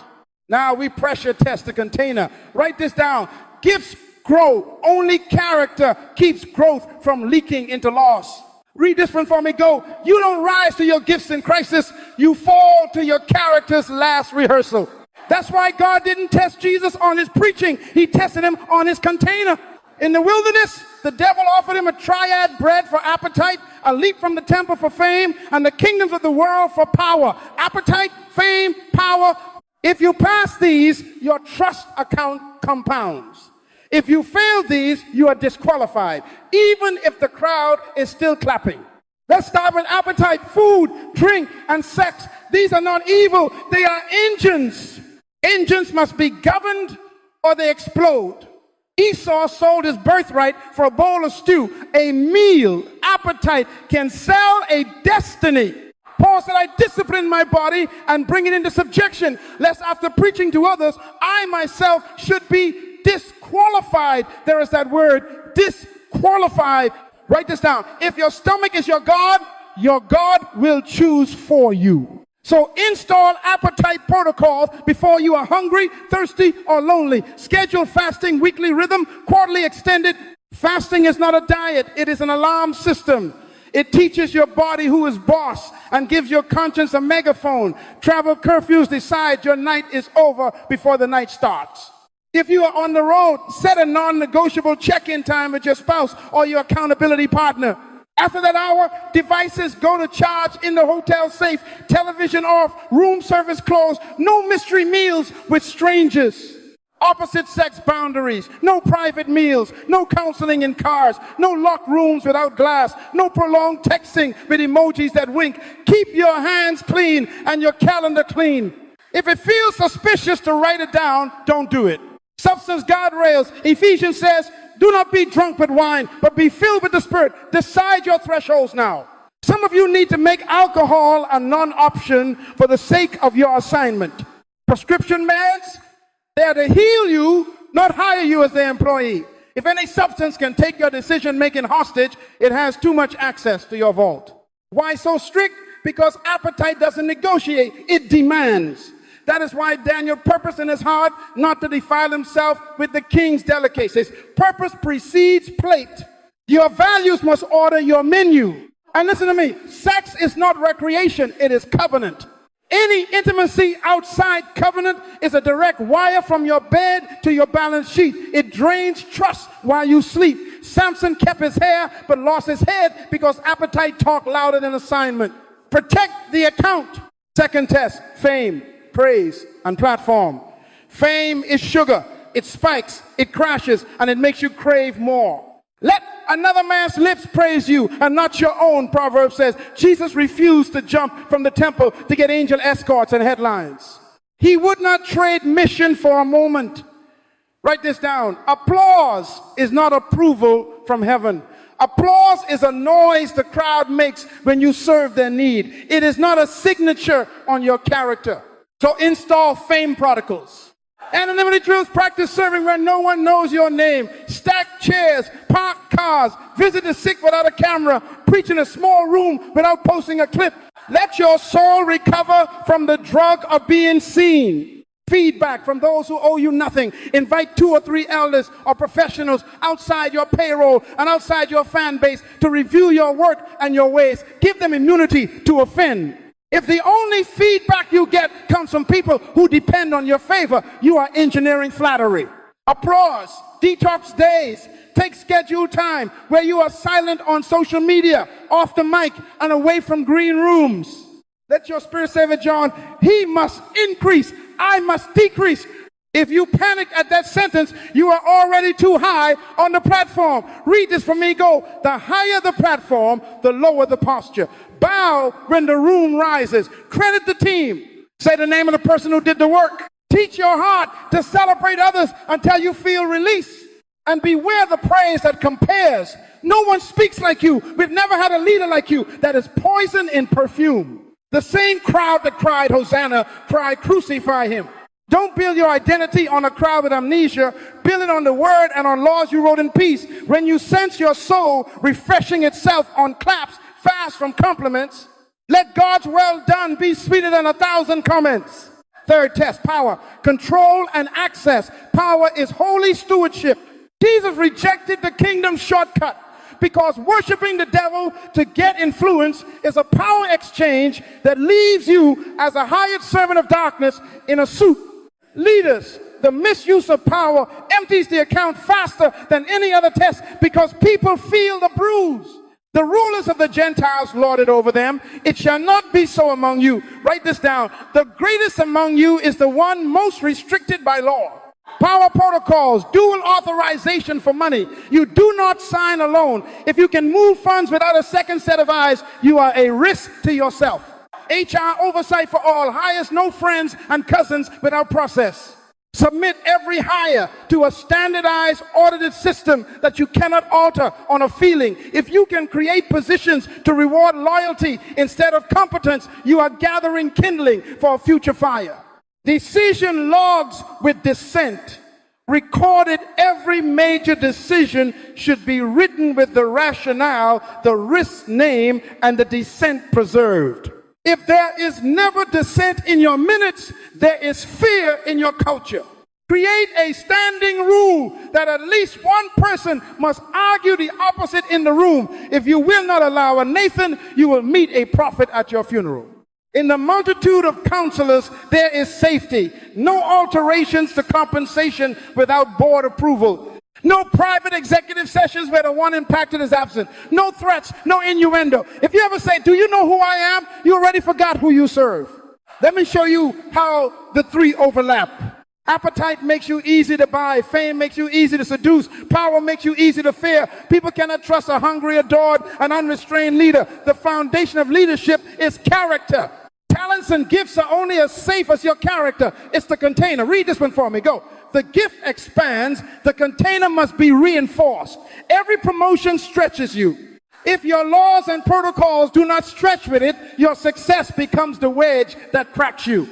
Speaker 1: Now we pressure test the container. Write this down. Gifts grow. Only character keeps growth from leaking into loss. Read this one for me, go. You don't rise to your gifts in crisis. You fall to your character's last rehearsal. That's why God didn't test Jesus on his preaching. He tested him on his container. In the wilderness, the devil offered him a triad bread for appetite, a leap from the temple for fame, and the kingdoms of the world for power. Appetite, fame, power. If you pass these, your trust account compounds. If you fail these, you are disqualified, even if the crowd is still clapping. Let's start with appetite, food, drink, and sex. These are not evil. They are engines. Engines must be governed or they explode. Esau sold his birthright for a bowl of stew. A meal, appetite, can sell a destiny. Paul said, I discipline my body and bring it into subjection, lest after preaching to others, I myself should be disqualified. There is that word, disqualified. Write this down. If your stomach is your God will choose for you. So install appetite protocols before you are hungry, thirsty, or lonely. Schedule fasting, weekly rhythm, quarterly extended. Fasting is not a diet. It is an alarm system. It teaches your body who is boss and gives your conscience a megaphone. Travel curfews decide your night is over before the night starts. If you are on the road, set a non-negotiable check-in time with your spouse or your accountability partner. After that hour, devices go to charge in the hotel safe, television off, room service closed, no mystery meals with strangers, opposite sex boundaries, no private meals, no counseling in cars, no locked rooms without glass, no prolonged texting with emojis that wink. Keep your hands clean and your calendar clean. If it feels suspicious to write it down, don't do it. Substance guardrails. Ephesians says, do not be drunk with wine, but be filled with the Spirit. Decide your thresholds now. Some of you need to make alcohol a non-option for the sake of your assignment. Prescription meds, they are to heal you, not hire you as their employee. If any substance can take your decision-making hostage, it has too much access to your vault. Why so strict? Because appetite doesn't negotiate, it demands. That is why Daniel purposed in his heart not to defile himself with the king's delicacies. Purpose precedes plate. Your values must order your menu. And listen to me, sex is not recreation, it is covenant. Any intimacy outside covenant is a direct wire from your bed to your balance sheet. It drains trust while you sleep. Samson kept his hair but lost his head because appetite talked louder than assignment. Protect the account. Second test, fame, praise, and platform. Fame is sugar. It spikes, it crashes, and it makes you crave more. Let another man's lips praise you and not your own, Proverbs says. Jesus refused to jump from the temple to get angel escorts and headlines. He would not trade mission for a moment. Write this down. Applause is not approval from heaven. Applause is a noise the crowd makes when you serve their need. It is not a signature on your character. So install fame protocols. Anonymity drills, practice serving where no one knows your name. Stack chairs, park cars, visit the sick without a camera, preach in a small room without posting a clip. Let your soul recover from the drug of being seen. Feedback from those who owe you nothing. Invite 2 or 3 elders or professionals outside your payroll and outside your fan base to review your work and your ways. Give them immunity to offend. If the only feedback you get comes from people who depend on your favor, you are engineering flattery. Applause, detox days, take scheduled time where you are silent on social media, off the mic, and away from green rooms. Let your spirit say with John, he must increase, I must decrease. If you panic at that sentence, you are already too high on the platform. Read this for me, go. The higher the platform, the lower the posture. Bow when the room rises. Credit the team. Say the name of the person who did the work. Teach your heart to celebrate others until you feel release. And beware the praise that compares. No one speaks like you. We've never had a leader like you. That is poison in perfume. The same crowd that cried Hosanna cried crucify him. Don't build your identity on a crowd with amnesia. Build it on the word and on laws you wrote in peace. When you sense your soul refreshing itself on claps, fast from compliments, let God's well done be sweeter than 1,000 comments. Third test, power, control and access. Power is holy stewardship. Jesus rejected the kingdom shortcut because worshiping the devil to get influence is a power exchange that leaves you as a hired servant of darkness in a suit. Leaders, the misuse of power empties the account faster than any other test because people feel the bruise. The rulers of the Gentiles lord it over them. It shall not be so among you. Write this down. The greatest among you is the one most restricted by law. Power protocols, dual authorization for money. You do not sign alone. If you can move funds without a second set of eyes, you are a risk to yourself. HR oversight for all. Hires no friends and cousins without process. Submit every hire to a standardized, audited system that you cannot alter on a feeling. If you can create positions to reward loyalty instead of competence, you are gathering kindling for a future fire. Decision logs with dissent. Recorded every major decision should be written with the rationale, the risk name, and the dissent preserved. If there is never dissent in your minutes, there is fear in your culture. Create a standing rule that at least one person must argue the opposite in the room. If you will not allow a Nathan, you will meet a prophet at your funeral. In the multitude of counselors, there is safety. No alterations to compensation without board approval. No private executive sessions where the one impacted is absent. No threats, no innuendo. If you ever say, do you know who I am? You already forgot who you serve. Let me show you how the three overlap. Appetite makes you easy to buy. Fame makes you easy to seduce. Power makes you easy to fear. People cannot trust a hungry, adored, and unrestrained leader. The foundation of leadership is character. Talents and gifts are only as safe as your character. It's the container. Read this one for me. Go. The gift expands. The container must be reinforced. Every promotion stretches you. If your laws and protocols do not stretch with it, your success becomes the wedge that cracks you.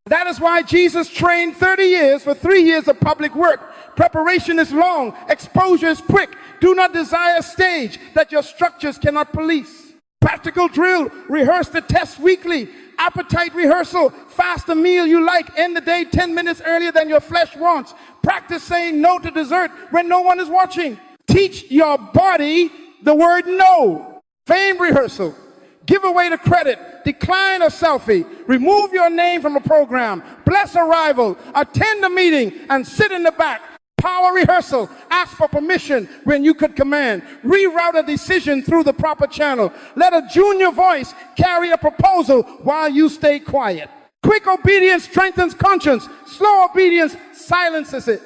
Speaker 1: That is why Jesus trained 30 years for 3 years of public work. Preparation is long. Exposure is quick. Do not desire a stage that your structures cannot police. Practical drill. Rehearse the test weekly. Appetite rehearsal. Fast a meal you like. End the day 10 minutes earlier than your flesh wants. Practice saying no to dessert when no one is watching. Teach your body the word no. Fame rehearsal. Give away the credit. Decline a selfie. Remove your name from a program. Bless a rival. Attend a meeting and sit in the back. Power rehearsal. Ask for permission when you could command. Reroute a decision through the proper channel. Let a junior voice carry a proposal while you stay quiet. Quick obedience strengthens conscience. Slow obedience silences it.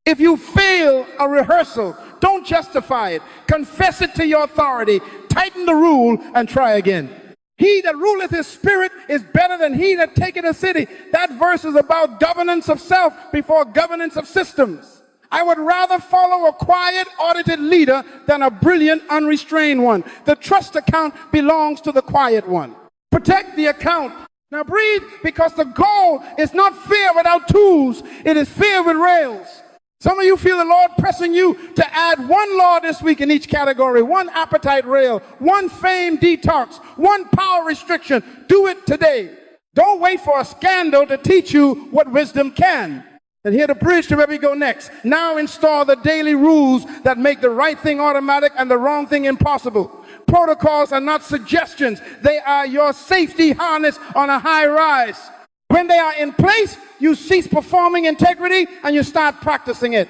Speaker 1: If you fail a rehearsal, don't justify it. Confess it to your authority. Tighten the rule and try again. He that ruleth his spirit is better than he that taketh a city. That verse is about governance of self before governance of systems. I would rather follow a quiet, audited leader than a brilliant, unrestrained one. The trust account belongs to the quiet one. Protect the account. Now breathe, because the goal is not fear without tools. It is fear with rails. Some of you feel the Lord pressing you to add one law this week in each category, one appetite rail, one fame detox, one power restriction. Do it today. Don't wait for a scandal to teach you what wisdom can. And here the bridge to where we go next. Now install the daily rules that make the right thing automatic and the wrong thing impossible. Protocols are not suggestions. They are your safety harness on a high rise. When they are in place, you cease performing integrity and you start practicing it.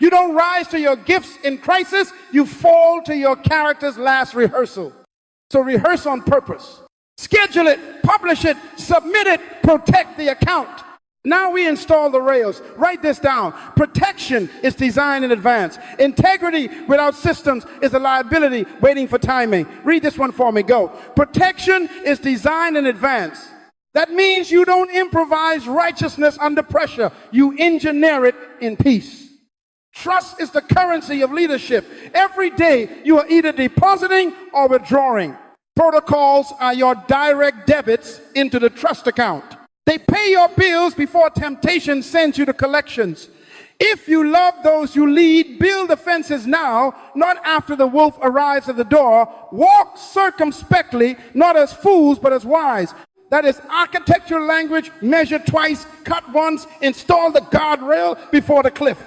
Speaker 1: You don't rise to your gifts in crisis. You fall to your character's last rehearsal. So rehearse on purpose. Schedule it, publish it, submit it, protect the account. Now we install the rails. Write this down. Protection is designed in advance. Integrity without systems is a liability waiting for timing. Read this one for me. Go. Protection is designed in advance. That means you don't improvise righteousness under pressure. You engineer it in peace. Trust is the currency of leadership. Every day you are either depositing or withdrawing. Protocols are your direct debits into the trust account. They pay your bills before temptation sends you to collections. If you love those you lead, build the fences now, not after the wolf arrives at the door. Walk circumspectly, not as fools, but as wise. That is architectural language. Measure twice, cut once, install the guardrail before the cliff.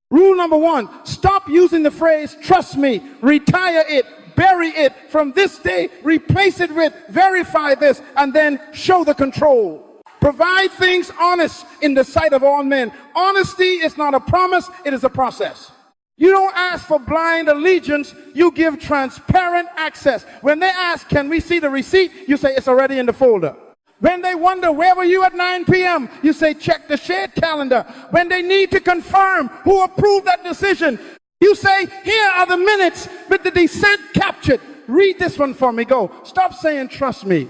Speaker 1: Rule number 1, stop using the phrase, trust me, retire it, bury it. From this day, replace it with, verify this, and then show the control. Provide things honest in the sight of all men. Honesty is not a promise, it is a process. You don't ask for blind allegiance, you give transparent access. When they ask, can we see the receipt? You say, it's already in the folder. When they wonder, where were you at 9 p.m.? You say, check the shared calendar. When they need to confirm who approved that decision, you say, here are the minutes with the dissent captured. Read this one for me. Go. Stop saying, trust me.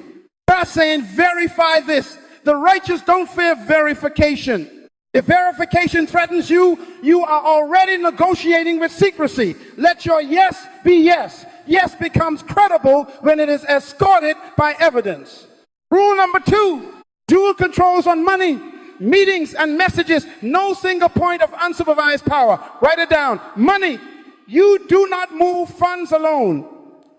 Speaker 1: God's saying, verify this. The righteous don't fear verification. If verification threatens you, you are already negotiating with secrecy. Let your yes be yes. Yes becomes credible when it is escorted by evidence. Rule number 2, dual controls on money, meetings and messages. No single point of unsupervised power. Write it down. Money. You do not move funds alone.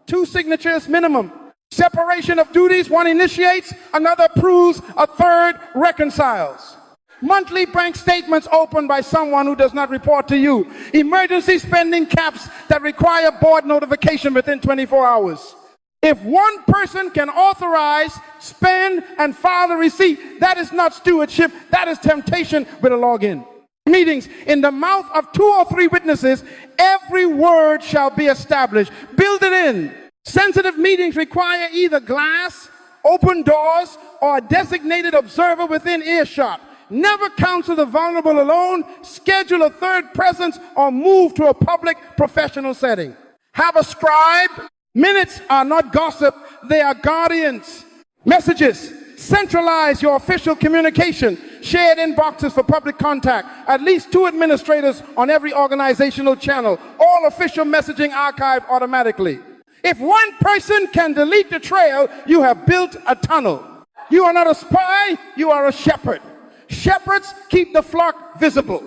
Speaker 1: 2 signatures minimum. Separation of duties. One initiates, another approves, a third reconciles. Monthly bank statements opened by someone who does not report to you. Emergency spending caps that require board notification within 24 hours. If one person can authorize, spend, and file the receipt, that is not stewardship, that is temptation with a login. Meetings, in the mouth of 2 or 3 witnesses, every word shall be established. Build it in. Sensitive meetings require either glass, open doors, or a designated observer within earshot. Never counsel the vulnerable alone. Schedule a third presence or move to a public professional setting. Have a scribe. Minutes are not gossip, they are guardians. Messages. Centralize your official communication. Shared inboxes for public contact. At least 2 administrators on every organizational channel. All official messaging archived automatically. If one person can delete the trail, you have built a tunnel. You are not a spy, you are a shepherd. Shepherds keep the flock visible.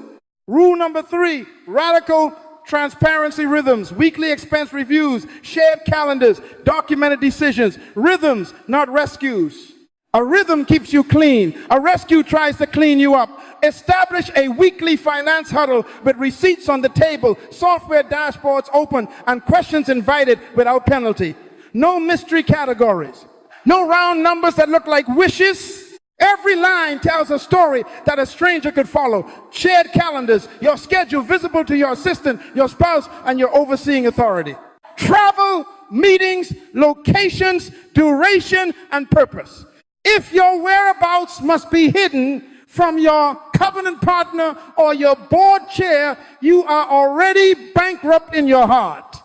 Speaker 1: Rule number 3, radical transparency rhythms, weekly expense reviews, shared calendars, documented decisions. Rhythms, not rescues. A rhythm keeps you clean. A rescue tries to clean you up. Establish a weekly finance huddle with receipts on the table, software dashboards open, and questions invited without penalty. No mystery categories. No round numbers that look like wishes. Every line tells a story that a stranger could follow. Shared calendars, your schedule visible to your assistant, your spouse, and your overseeing authority. Travel, meetings, locations, duration, and purpose. If your whereabouts must be hidden from your covenant partner or your board chair, you are already bankrupt in your heart.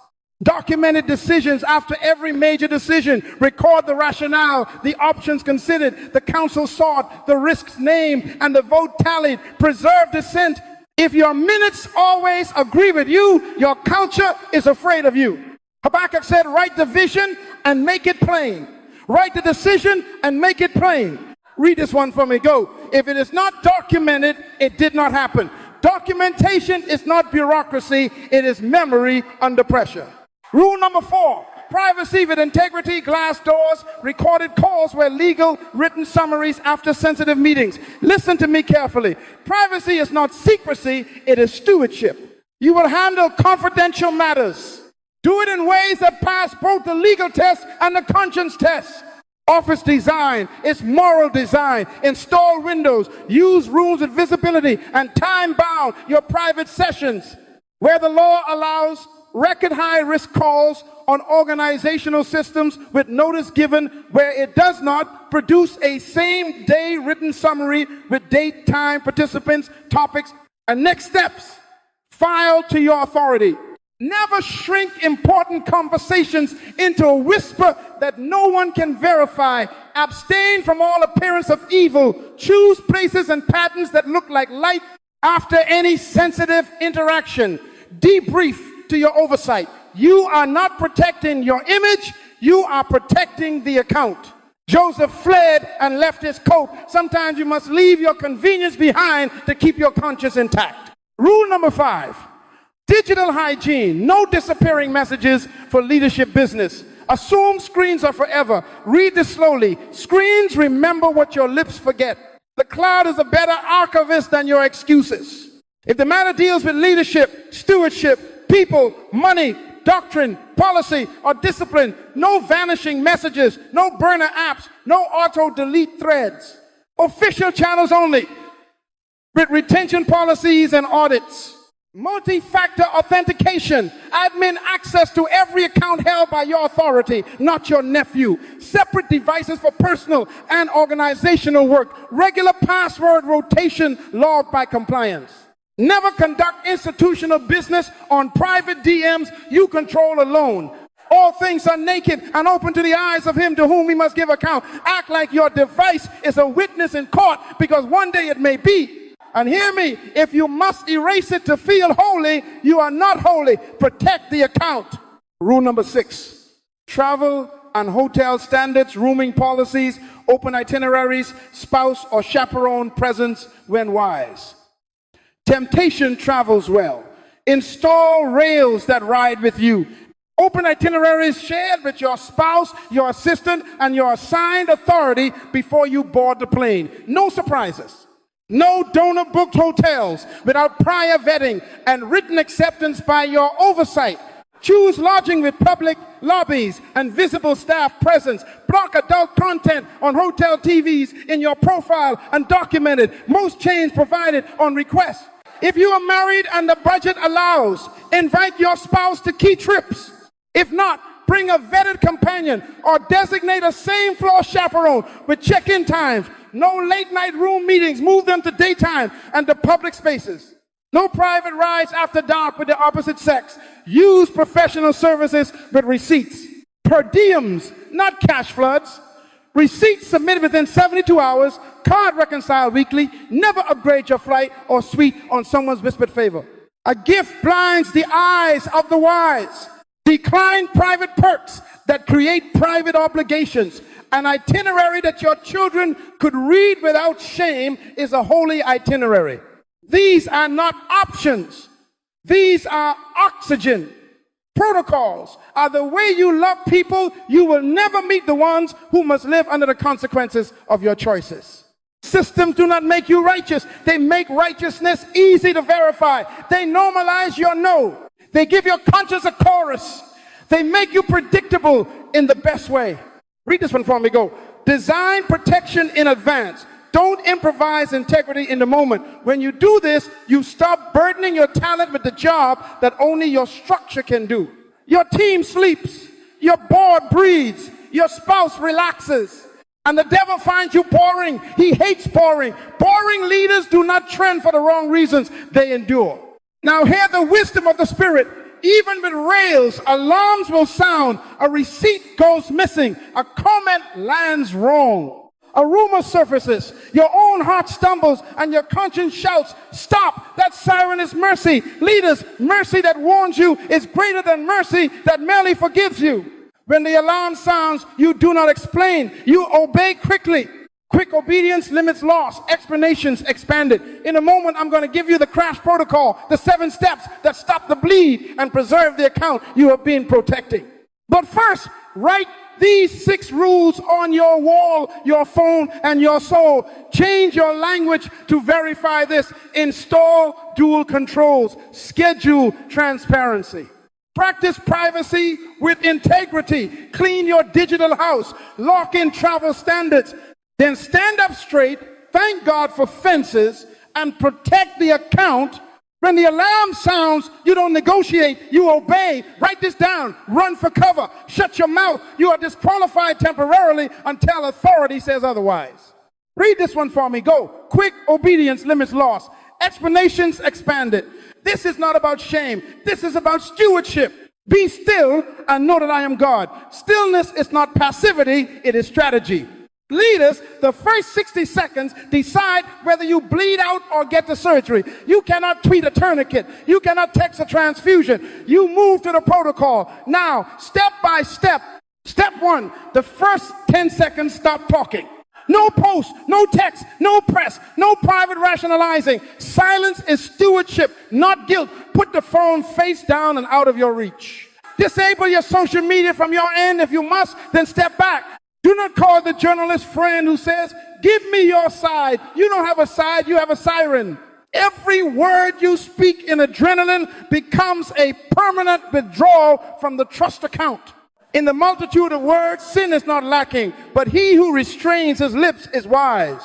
Speaker 1: Documented decisions after every major decision. Record the rationale, the options considered, the counsel sought, the risks named, and the vote tallied. Preserve dissent. If your minutes always agree with you, your culture is afraid of you. Habakkuk said, write the vision and make it plain. Write the decision and make it plain. Read this one for me. Go. If it is not documented, it did not happen. Documentation is not bureaucracy. It is memory under pressure. Rule number 4, privacy with integrity, glass doors, recorded calls were legal, written summaries after sensitive meetings. Listen to me carefully. Privacy is not secrecy, it is stewardship. You will handle confidential matters. Do it in ways that pass both the legal test and the conscience test. Office design, it's moral design. Install windows, use rules of visibility, and time bound your private sessions. Where the law allows, record high risk calls on organizational systems with notice given. Where it does not, produce a same day written summary with date, time, participants, topics, and next steps. File to your authority. Never shrink important conversations into a whisper that no one can verify. Abstain from all appearance of evil. Choose places and patterns that look like light after any sensitive interaction. Debrief to your oversight. You are not protecting your image, you are protecting the account. Joseph fled and left his coat. Sometimes you must leave your convenience behind to keep your conscience intact. Rule number 5, digital hygiene. No disappearing messages for leadership business. Assume screens are forever. Read this slowly. Screens remember what your lips forget. The cloud is a better archivist than your excuses. If the matter deals with leadership, stewardship, people, money, doctrine, policy, or discipline, no vanishing messages, no burner apps, no auto-delete threads. Official channels only, with retention policies and audits. Multi-factor authentication, admin access to every account held by your authority, not your nephew. Separate devices for personal and organizational work. Regular password rotation logged by compliance. Never conduct institutional business on private DMs you control alone. All things are naked and open to the eyes of him to whom we must give account. Act like your device is a witness in court, because one day it may be. And hear me, if you must erase it to feel holy, you are not holy. Protect the account. Rule number 6, travel and hotel standards, rooming policies, open itineraries, spouse or chaperone presence when wise. Temptation travels well. Install rails that ride with you. Open itineraries shared with your spouse, your assistant, and your assigned authority before you board the plane. No surprises. No donor-booked hotels without prior vetting and written acceptance by your oversight. Choose lodging with public lobbies and visible staff presence. Block adult content on hotel TVs in your profile and document it. Most chains provide it on request. If you are married and the budget allows, invite your spouse to key trips. If not, bring a vetted companion or designate a same floor chaperone with check-in times. No late night room meetings. Move them to daytime and to public spaces. No private rides after dark with the opposite sex. Use professional services with receipts. Per diems, not cash floods. Receipts submitted within 72 hours, card reconciled weekly, never upgrade your flight or suite on someone's whispered favor. A gift blinds the eyes of the wise. Decline private perks that create private obligations. An itinerary that your children could read without shame is a holy itinerary. These are not options. These are oxygen. Protocols are the way you love people. You will never meet the ones who must live under the consequences of your choices. Systems do not make you righteous. They make righteousness easy to verify. They normalize your no. They give your conscience a chorus. They make you predictable in the best way. Read this one for me. Go. Design protection in advance. Don't improvise integrity in the moment. When you do this, you stop burdening your talent with the job that only your structure can do. Your team sleeps. Your board breathes. Your spouse relaxes. And the devil finds you boring. He hates boring. Boring leaders do not trend for the wrong reasons. They endure. Now hear the wisdom of the Spirit. Even with rails, alarms will sound. A receipt goes missing. A comment lands wrong. A rumor surfaces, your own heart stumbles, and your conscience shouts, stop, that siren is mercy. Leaders, mercy that warns you is greater than mercy that merely forgives you. When the alarm sounds, you do not explain, you obey quickly. Quick obedience limits loss, explanations expanded. In a moment, I'm going to give you the crash protocol, the 7 steps that stop the bleed and preserve the account you have been protecting. But first, write these 6 rules on your wall, your phone, and your soul. Change your language to verify this. Install dual controls. Schedule transparency. Practice privacy with integrity. Clean your digital house. Lock in travel standards. Then stand up straight, thank God for fences, and protect the account. When the alarm sounds, you don't negotiate, you obey. Write this down. Run for cover. Shut your mouth. You are disqualified temporarily until authority says otherwise. Read this one for me. Go. Quick obedience limits loss. Explanations expanded. This is not about shame. This is about stewardship. Be still and know that I am God. Stillness is not passivity, it is strategy. Leaders, the first 60 seconds decide whether you bleed out or get the surgery. You cannot tweet a tourniquet. You cannot text a transfusion. You move to the protocol. Now, step by step. Step 1, the first 10 seconds, stop talking. No post, no text, no press, no private rationalizing. Silence is stewardship, not guilt. Put the phone face down and out of your reach. Disable your social media from your end. If you must, then step back. Do not call the journalist friend who says, give me your side. You don't have a side, you have a siren. Every word you speak in adrenaline becomes a permanent withdrawal from the trust account. In the multitude of words, sin is not lacking, but he who restrains his lips is wise.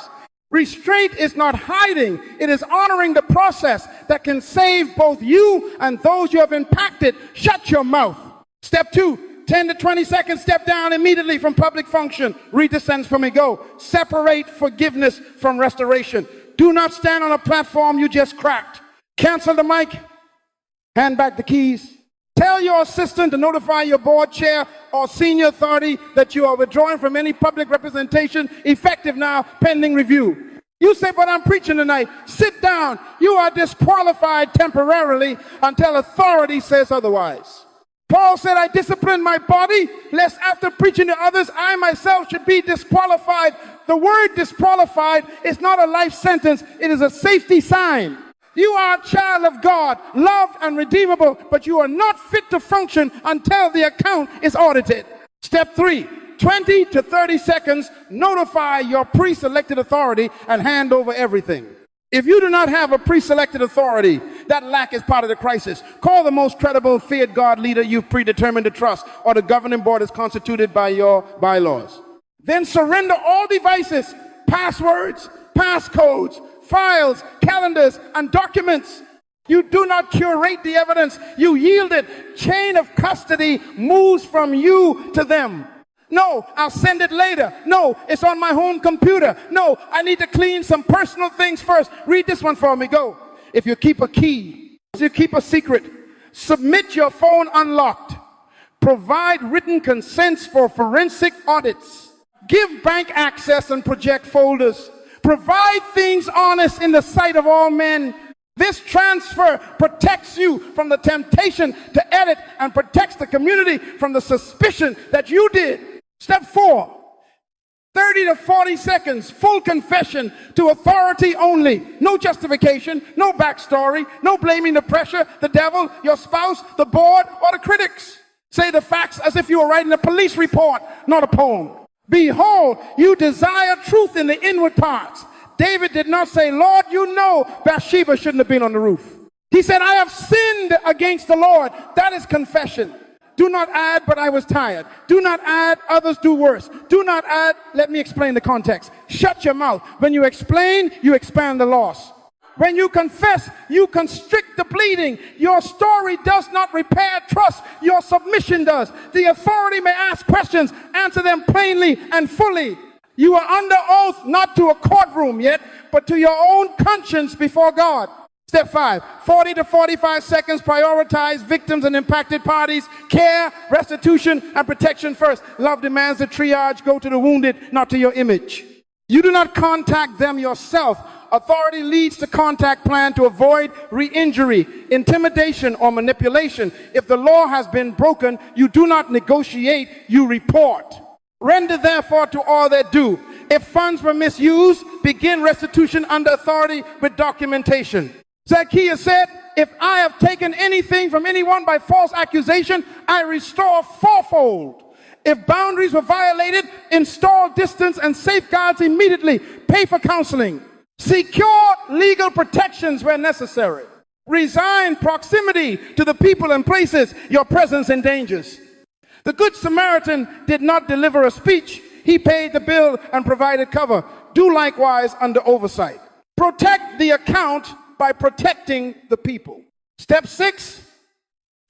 Speaker 1: Restraint is not hiding, it is honoring the process that can save both you and those you have impacted. Shut your mouth. Step 2. 10 to 20 seconds, step down immediately from public function. Read the sentence for me. Go. Separate forgiveness from restoration. Do not stand on a platform you just cracked. Cancel the mic. Hand back the keys. Tell your assistant to notify your board chair or senior authority that you are withdrawing from any public representation, effective now, pending review. You say, but I'm preaching tonight. Sit down. You are disqualified temporarily until authority says otherwise. Paul said, I discipline my body, lest after preaching to others, I myself should be disqualified. The word disqualified is not a life sentence. It is a safety sign. You are a child of God, loved and redeemable, but you are not fit to function until the account is audited. Step 3, 20 to 30 seconds, notify your pre-selected authority and hand over everything. If you do not have a pre-selected authority, that lack is part of the crisis. Call the most credible, feared God leader you've predetermined to trust, or the governing board is constituted by your bylaws. Then surrender all devices, passwords, passcodes, files, calendars, and documents. You do not curate the evidence. You yield it. Chain of custody moves from you to them. No, I'll send it later. No, it's on my home computer. No, I need to clean some personal things first. Read this one for me. Go. If you keep a key, if you keep a secret, submit your phone unlocked. Provide written consents for forensic audits. Give bank access and project folders. Provide things honest in the sight of all men. This transfer protects you from the temptation to edit and protects the community from the suspicion that you did. Step 4, 30 to 40 seconds, full confession to authority only. No justification, no backstory, no blaming the pressure, the devil, your spouse, the board, or the critics. Say the facts as if you were writing a police report, not a poem. Behold, you desire truth in the inward parts. David did not say, Lord, you know Bathsheba shouldn't have been on the roof. He said, I have sinned against the Lord. That is confession. Do not add, but I was tired. Do not add, others do worse. Do not add, let me explain the context. Shut your mouth. When you explain, you expand the loss. When you confess, you constrict the bleeding. Your story does not repair trust. Your submission does. The authority may ask questions. Answer them plainly and fully. You are under oath not to a courtroom yet, but to your own conscience before God. Step 5, 40 to 45 seconds, prioritize victims and impacted parties, care, restitution, and protection first. Love demands the triage, go to the wounded, not to your image. You do not contact them yourself. Authority leads the contact plan to avoid re-injury, intimidation, or manipulation. If the law has been broken, you do not negotiate, you report. Render therefore to all their due. If funds were misused, begin restitution under authority with documentation. Zacchaeus said, if I have taken anything from anyone by false accusation, I restore fourfold. If boundaries were violated, install distance and safeguards immediately. Pay for counseling. Secure legal protections where necessary. Resign proximity to the people and places your presence endangers. The Good Samaritan did not deliver a speech. He paid the bill and provided cover. Do likewise under oversight. Protect the account by protecting the people. Step 6,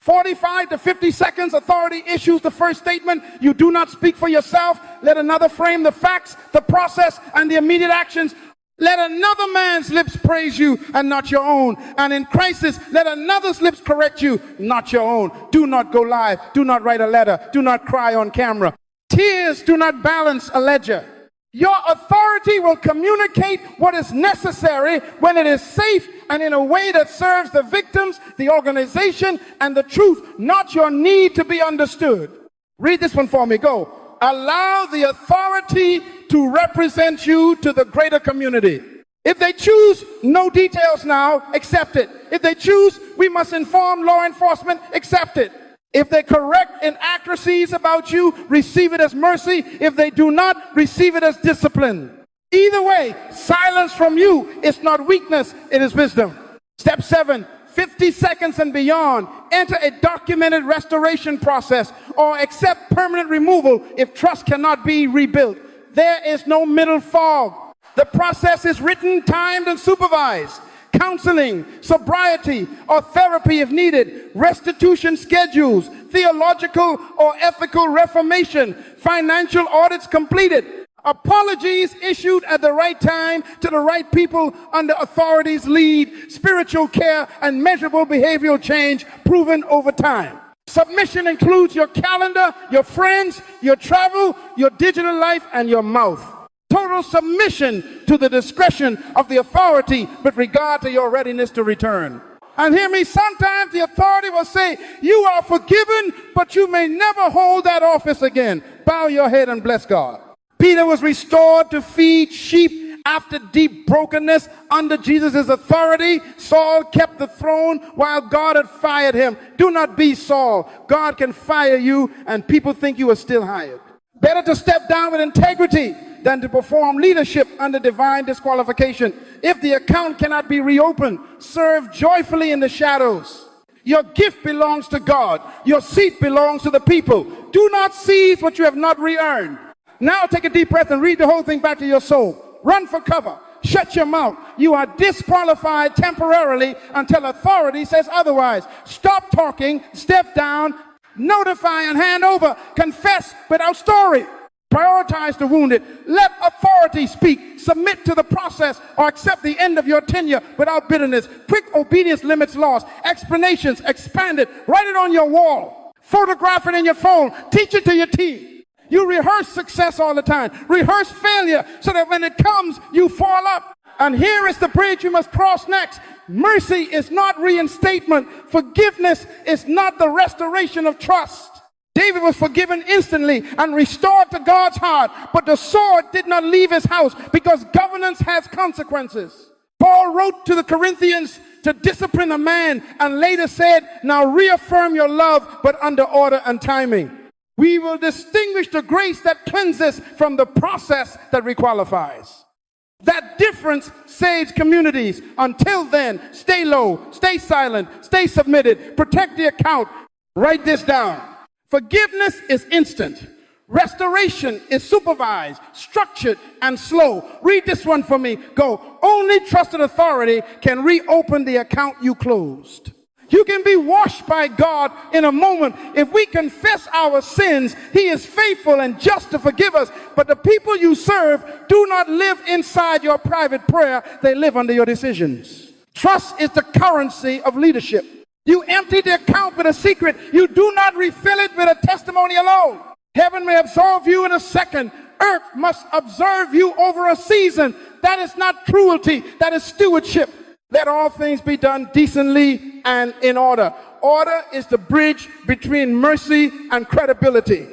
Speaker 1: 45 to 50 seconds, authority issues the first statement. You do not speak for yourself. Let another frame the facts, the process, and the immediate actions. Let another man's lips praise you and not your own. And in crisis, let another's lips correct you, not your own. Do not go live. Do not write a letter. Do not cry on camera. Tears do not balance a ledger. Your authority will communicate what is necessary when it is safe and in a way that serves the victims, the organization, and the truth, not your need to be understood. Read this one for me. Go. Allow the authority to represent you to the greater community. If they choose no details now, accept it. If they choose we must inform law enforcement, accept it. If they correct inaccuracies about you, receive it as mercy. If they do not, receive it as discipline. Either way, silence from you is not weakness, it is wisdom. Step 7, 50 seconds and beyond. Enter a documented restoration process or accept permanent removal if trust cannot be rebuilt. There is no middle fog. The process is written, timed, and supervised. Counseling, sobriety, or therapy if needed, restitution schedules, theological or ethical reformation, financial audits completed, apologies issued at the right time to the right people under authority's lead, spiritual care, and measurable behavioral change proven over time. Submission includes your calendar, your friends, your travel, your digital life, and your mouth. Total submission to the discretion of the authority with regard to your readiness to return. And hear me, sometimes the authority will say, you are forgiven, but you may never hold that office again. Bow your head and bless God. Peter was restored to feed sheep after deep brokenness under Jesus' authority. Saul kept the throne while God had fired him. Do not be Saul. God can fire you and people think you are still hired. Better to step down with integrity than to perform leadership under divine disqualification. If the account cannot be reopened, serve joyfully in the shadows. Your gift belongs to God. Your seat belongs to the people. Do not seize what you have not re-earned. Now take a deep breath and read the whole thing back to your soul. Run for cover. Shut your mouth. You are disqualified temporarily until authority says otherwise. Stop talking, step down, notify and hand over. Confess without story. Prioritize the wounded. Let authority speak. Submit to the process or accept the end of your tenure without bitterness. Quick obedience limits loss. Explanations expanded. Write it on your wall. Photograph it in your phone. Teach it to your team. You rehearse success all the time. Rehearse failure so that when it comes, you fall up. And here is the bridge you must cross next. Mercy is not reinstatement. Forgiveness is not the restoration of trust. David was forgiven instantly and restored to God's heart, but the sword did not leave his house because governance has consequences. Paul wrote to the Corinthians to discipline a man and later said, now reaffirm your love, but under order and timing. We will distinguish the grace that cleanses from the process that requalifies. That difference saves communities. Until then, stay low, stay silent, stay submitted, protect the account. Write this down. Forgiveness is instant. Restoration is supervised, structured, and slow. Read this one for me. Go. Only trusted authority can reopen the account you closed. You can be washed by God in a moment. If we confess our sins, He is faithful and just to forgive us. But the people you serve do not live inside your private prayer. They live under your decisions. Trust is the currency of leadership. You empty the account with a secret. You do not refill it with a testimony alone. Heaven may absolve you in a second. Earth must observe you over a season. That is not cruelty. That is stewardship. Let all things be done decently and in order. Order is the bridge between mercy and credibility.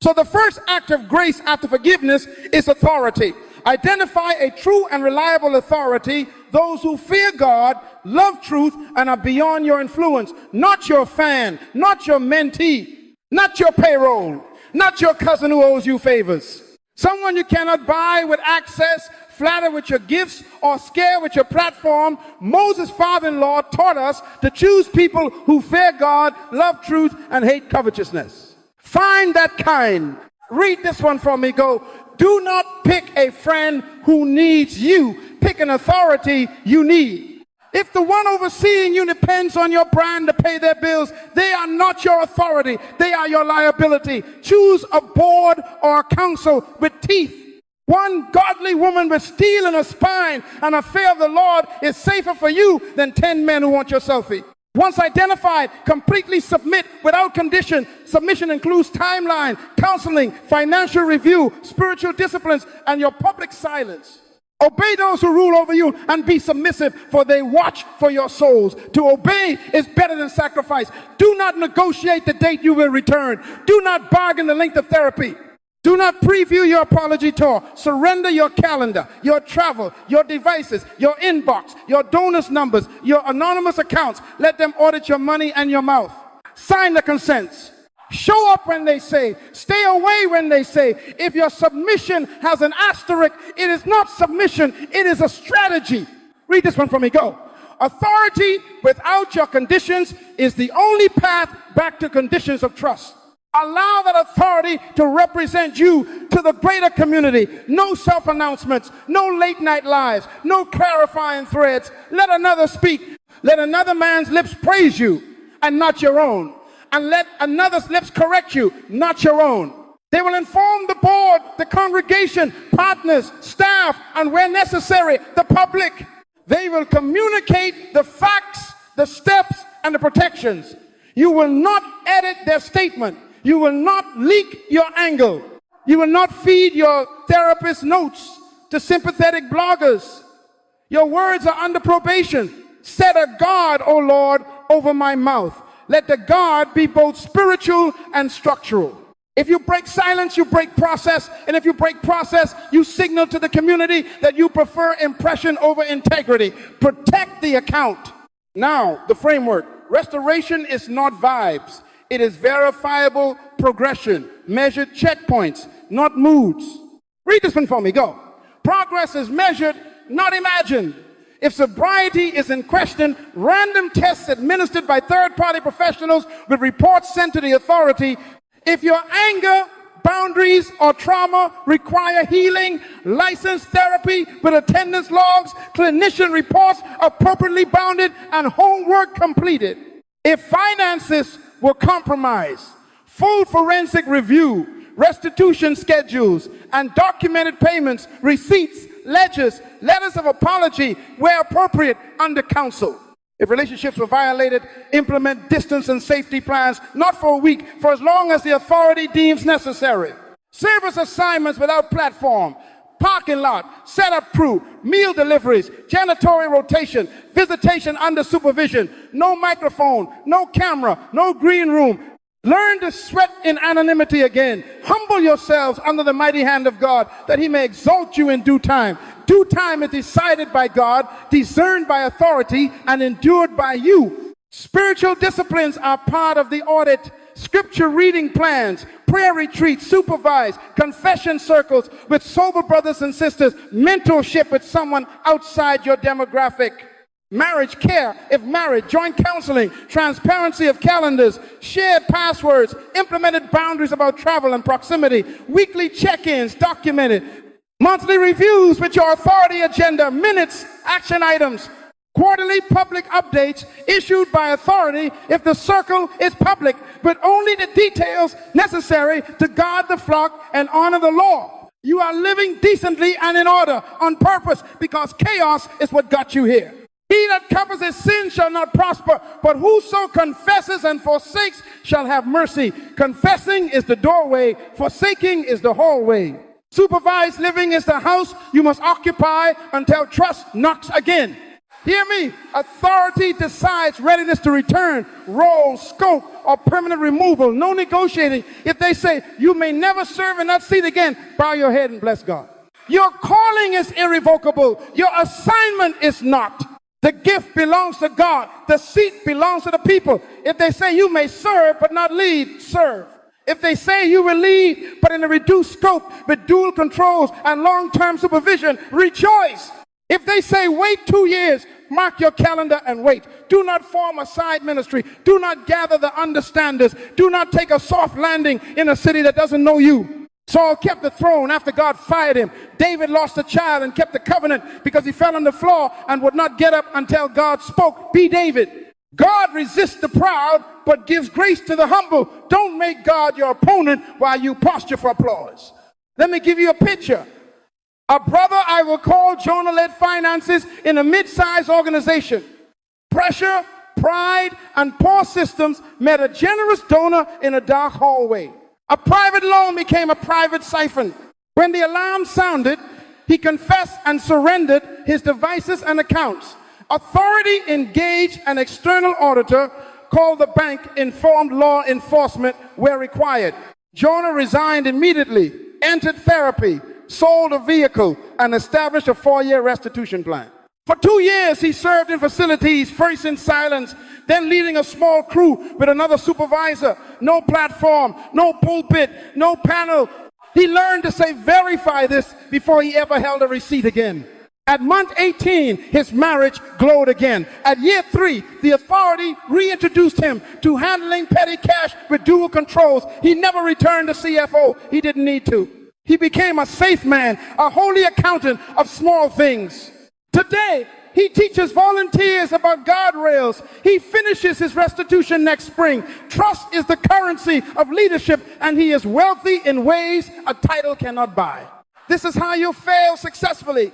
Speaker 1: So the first act of grace after forgiveness is authority. Identify a true and reliable authority, those who fear God, love truth, and are beyond your influence. Not your fan, not your mentee, not your payroll, not your cousin who owes you favors. Someone you cannot buy with access, flatter with your gifts, or scare with your platform. Moses' father-in-law taught us to choose people who fear God, love truth, and hate covetousness. Find that kind. Read this one for me. Go. Do not pick a friend who needs you. Pick an authority you need. If the one overseeing you depends on your brand to pay their bills, they are not your authority. They are your liability. Choose a board or a council with teeth. One godly woman with steel in her spine and a fear of the Lord is safer for you than 10 men who want your selfie. Once identified, completely submit without condition. Submission includes timeline, counseling, financial review, spiritual disciplines, and your public silence. Obey those who rule over you and be submissive, for they watch for your souls. To obey is better than sacrifice. Do not negotiate the date you will return. Do not bargain the length of therapy. Do not preview your apology tour. Surrender your calendar, your travel, your devices, your inbox, your donors' numbers, your anonymous accounts. Let them audit your money and your mouth. Sign the consents. Show up when they say. Stay away when they say. If your submission has an asterisk, it is not submission. It is a strategy. Read this one for me. Go. Authority without your conditions is the only path back to conditions of trust. Allow that authority to represent you to the greater community. No self-announcements, no late-night lives, no clarifying threads. Let another speak. Let another man's lips praise you and not your own. And let another's lips correct you, not your own. They will inform the board, the congregation, partners, staff, and where necessary, the public. They will communicate the facts, the steps, and the protections. You will not edit their statement. You will not leak your angle. You will not feed your therapist notes to sympathetic bloggers. Your words are under probation. Set a guard, O Lord, over my mouth. Let the guard be both spiritual and structural. If you break silence, you break process. And if you break process, you signal to the community that you prefer impression over integrity. Protect the account. Now, the framework. Restoration is not vibes. It is verifiable progression, measured checkpoints, not moods. Read this one for me, go. Progress is measured, not imagined. If sobriety is in question, random tests administered by third-party professionals with reports sent to the authority. If your anger, boundaries, or trauma require healing, licensed therapy with attendance logs, clinician reports appropriately bounded, and homework completed. If finances were compromised, full forensic review, restitution schedules, and documented payments, receipts, ledgers, letters of apology where appropriate under counsel. If relationships were violated, implement distance and safety plans, not for a week, for as long as the authority deems necessary. Service assignments without platform, parking lot, setup crew, meal deliveries, janitorial rotation, visitation under supervision, no microphone, no camera, no green room. Learn to sweat in anonymity again. Humble yourselves under the mighty hand of God, that he may exalt you in due time. Due time is decided by God, discerned by authority, and endured by you. Spiritual disciplines are part of the audit. Scripture reading plans, prayer retreats, supervised, confession circles with sober brothers and sisters, mentorship with someone outside your demographic. Marriage care, if married, joint counseling, transparency of calendars, shared passwords, implemented boundaries about travel and proximity, weekly check-ins documented, monthly reviews with your authority agenda, minutes, action items, quarterly public updates issued by authority if the circle is public, but only the details necessary to guard the flock and honor the law. You are living decently and in order on purpose, because chaos is what got you here. He that covers his sin shall not prosper, but whoso confesses and forsakes shall have mercy. Confessing is the doorway, forsaking is the hallway. Supervised living is the house you must occupy until trust knocks again. Hear me. Authority decides readiness to return, role, scope, or permanent removal. No negotiating. If they say you may never serve in that seat again, bow your head and bless God. Your calling is irrevocable. Your assignment is not. The gift belongs to God. The seat belongs to the people. If they say you may serve but not lead, serve. If they say you will lead but in a reduced scope with dual controls and long-term supervision, rejoice. If they say wait 2 years, mark your calendar and wait. Do not form a side ministry. Do not gather the understanders. Do not take a soft landing in a city that doesn't know you. Saul kept the throne after God fired him. David lost a child and kept the covenant because he fell on the floor and would not get up until God spoke. Be David. God resists the proud but gives grace to the humble. Don't make God your opponent while you posture for applause. Let me give you a picture. A brother I will call Jonah led finances in a mid-sized organization. Pressure, pride, and poor systems met a generous donor in a dark hallway. A private loan became a private siphon. When the alarm sounded, he confessed and surrendered his devices and accounts. Authority engaged an external auditor, called the bank, informed law enforcement where required. Jonah resigned immediately, entered therapy, sold a vehicle, and established a 4-year restitution plan. For 2 years, he served in facilities, first in silence, then leading a small crew with another supervisor. No platform, no pulpit, no panel. He learned to say, verify this, before he ever held a receipt again. At month 18, his marriage glowed again. At year 3, the authority reintroduced him to handling petty cash with dual controls. He never returned to CFO. He didn't need to. He became a safe man, a holy accountant of small things. Today, he teaches volunteers about guardrails. He finishes his restitution next spring. Trust is the currency of leadership, and he is wealthy in ways a title cannot buy. This is how you fail successfully.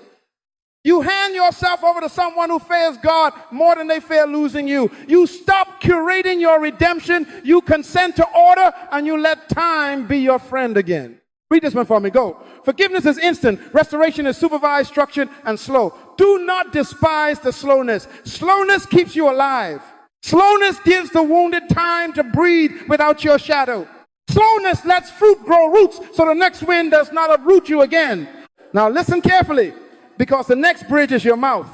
Speaker 1: You hand yourself over to someone who fears God more than they fear losing you. You stop curating your redemption. You consent to order, and you let time be your friend again. Read this one for me. Go. Forgiveness is instant. Restoration is supervised, structured, and slow. Do not despise the slowness. Slowness keeps you alive. Slowness gives the wounded time to breathe without your shadow. Slowness lets fruit grow roots so the next wind does not uproot you again. Now listen carefully, because the next bridge is your mouth.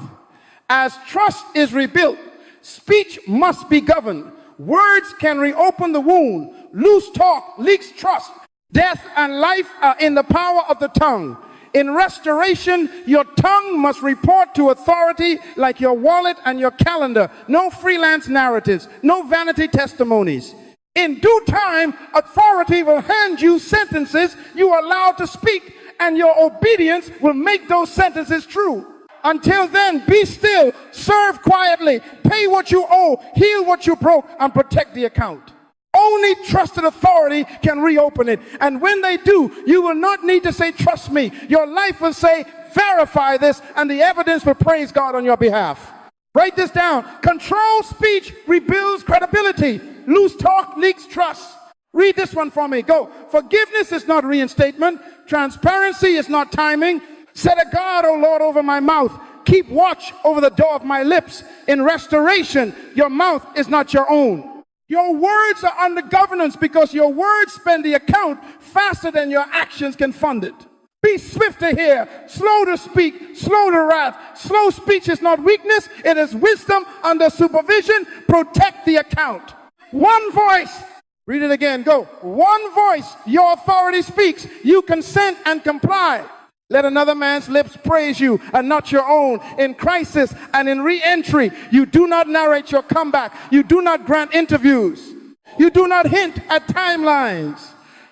Speaker 1: As trust is rebuilt, speech must be governed. Words can reopen the wound. Loose talk leaks trust. Death and life are in the power of the tongue. In restoration, your tongue must report to authority like your wallet and your calendar. No freelance narratives, no vanity testimonies. In due time, authority will hand you sentences you are allowed to speak, and your obedience will make those sentences true. Until then, be still, serve quietly, pay what you owe, heal what you broke, and protect the account. Only trusted authority can reopen it. And when they do, you will not need to say, trust me. Your life will say, verify this, and the evidence will praise God on your behalf. Write this down. Controlled speech rebuilds credibility. Loose talk leaks trust. Read this one for me. Go. Forgiveness is not reinstatement. Transparency is not timing. Set a guard, O Lord, over my mouth. Keep watch over the door of my lips. In restoration, your mouth is not your own. Your words are under governance because your words spend the account faster than your actions can fund it. Be swift to hear, slow to speak, slow to wrath. Slow speech is not weakness, it is wisdom under supervision. Protect the account. One voice. Read it again. Go. One voice, your authority speaks. You consent and comply. Let another man's lips praise you and not your own. In crisis and in re-entry, you do not narrate your comeback. You do not grant interviews. You do not hint at timelines.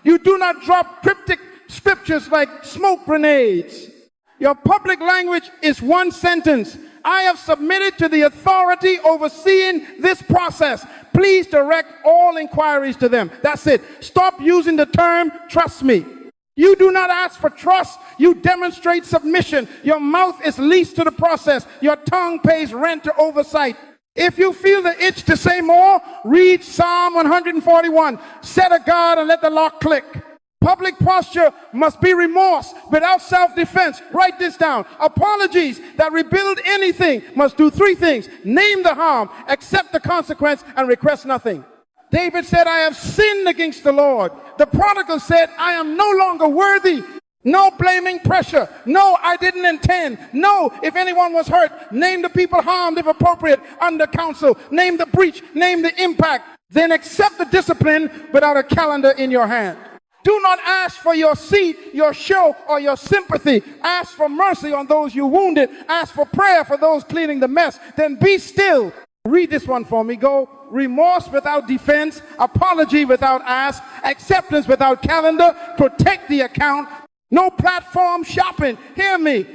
Speaker 1: You do not drop cryptic scriptures like smoke grenades. Your public language is one sentence. I have submitted to the authority overseeing this process. Please direct all inquiries to them. That's it. Stop using the term, trust me. You do not ask for trust. You demonstrate submission. Your mouth is leased to the process. Your tongue pays rent to oversight. If you feel the itch to say more, read Psalm 141. Set a guard and let the lock click. Public posture must be remorse without self-defense. Write this down. Apologies that rebuild anything must do three things. Name the harm, accept the consequence, and request nothing. David said, I have sinned against the Lord. The prodigal said, I am no longer worthy. No blaming pressure. No, I didn't intend. No, if anyone was hurt, name the people harmed if appropriate under counsel. Name the breach, name the impact. Then accept the discipline without a calendar in your hand. Do not ask for your seat, your show, or your sympathy. Ask for mercy on those you wounded. Ask for prayer for those cleaning the mess. Then be still. Read this one for me. Go. Remorse without defense, apology without ask, acceptance without calendar, protect the account. No platform shopping. Hear me.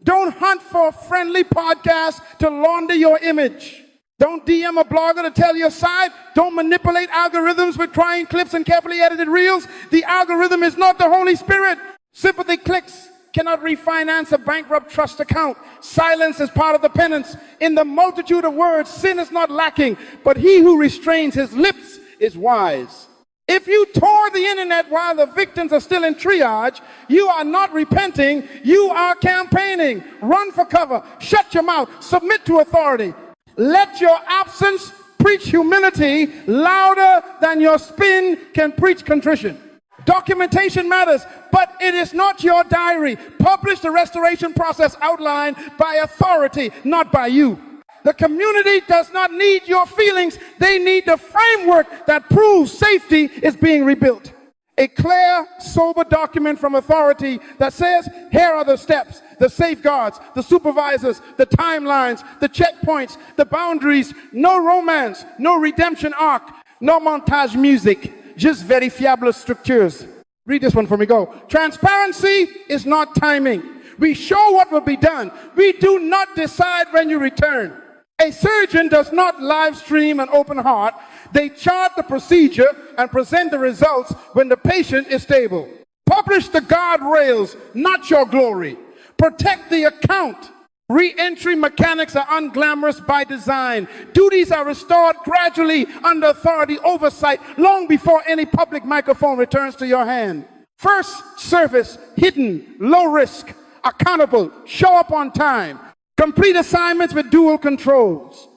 Speaker 1: Don't hunt for a friendly podcast to launder your image. Don't DM a blogger to tell your side. Don't manipulate algorithms with crying clips and carefully edited reels. The algorithm is not the Holy Spirit. Sympathy clicks cannot refinance a bankrupt trust account. Silence is part of the penance. In the multitude of words, sin is not lacking, but he who restrains his lips is wise. If you tore the internet while the victims are still in triage, you are not repenting, you are campaigning. Run for cover, shut your mouth, submit to authority. Let your absence preach humility louder than your spin can preach contrition. Documentation matters, but it is not your diary. Publish the restoration process outlined by authority, not by you. The community does not need your feelings. They need the framework that proves safety is being rebuilt. A clear, sober document from authority that says, here are the steps, the safeguards, the supervisors, the timelines, the checkpoints, the boundaries. No romance, no redemption arc, no montage music. Just verifiable structures. Read this one for me. Go. Transparency is not timing. We show what will be done. We do not decide when you return. A surgeon does not live stream an open heart. They chart the procedure and present the results when the patient is stable. Publish the guardrails, not your glory. Protect the account. Re-entry mechanics are unglamorous by design. Duties are restored gradually under authority oversight long before any public microphone returns to your hand. First service, hidden, low risk, accountable, show up on time, complete assignments with dual controls.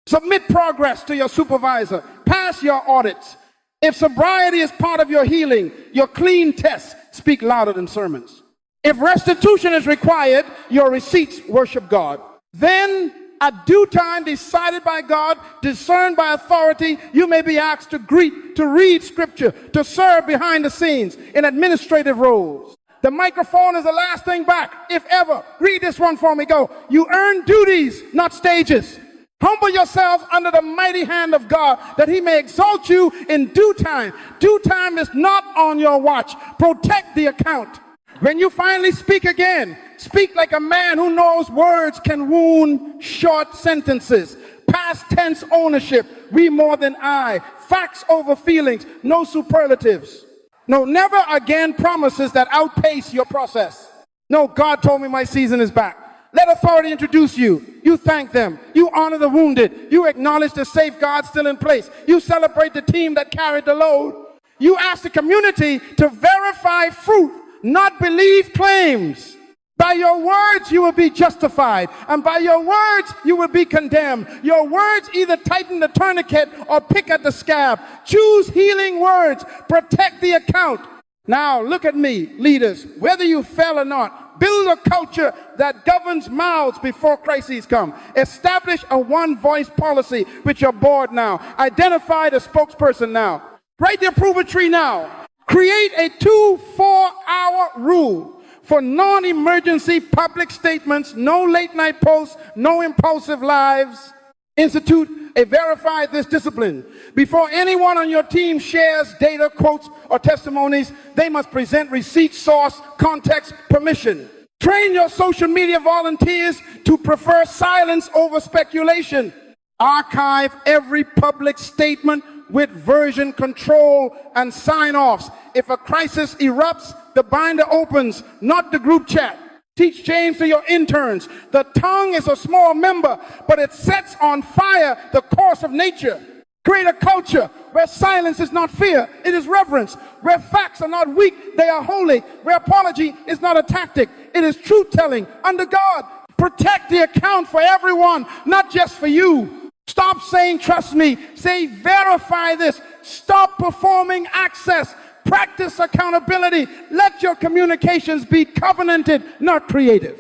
Speaker 1: Submit progress to your supervisor, pass your audits. If sobriety is part of your healing, your clean tests speak louder than sermons. If restitution is required, your receipts worship God. Then, at due time, decided by God, discerned by authority, you may be asked to greet, to read scripture, to serve behind the scenes in administrative roles. The microphone is the last thing back, if ever. Read this one for me. Go. You earn duties, not stages. Humble yourselves under the mighty hand of God, that he may exalt you in due time. Due time is not on your watch. Protect the account. When you finally speak again, speak like a man who knows words can wound. Short sentences, past tense ownership, we more than I, facts over feelings, no superlatives. No, never again promises that outpace your process. No, God told me my season is back. Let authority introduce you. You thank them. You honor the wounded. You acknowledge the safeguards still in place. You celebrate the team that carried the load. You ask the community to verify fruit, not believe claims. By your words you will be justified, and by your words you will be condemned. Your words either tighten the tourniquet or pick at the scab. Choose healing words. Protect the account. Now look at me, leaders, whether you fell or not, build a culture that governs mouths before crises come. Establish a one-voice policy with your board now. Identify the spokesperson now. Write the approval tree now. Create a 2-4-hour rule for non-emergency public statements, no late-night posts, no impulsive lives. Institute a verify this discipline. Before anyone on your team shares data, quotes, or testimonies, they must present receipt, source, context, permission. Train your social media volunteers to prefer silence over speculation. Archive every public statement with version control and sign-offs. If a crisis erupts, the binder opens, not the group chat. Teach James to your interns. The tongue is a small member, but it sets on fire the course of nature. Create a culture where silence is not fear, it is reverence. Where facts are not weak, they are holy. Where apology is not a tactic, it is truth-telling under God. Protect the account for everyone, not just for you. Stop saying, trust me. Say, verify this. Stop performing access. Practice accountability. Let your communications be covenanted, not creative.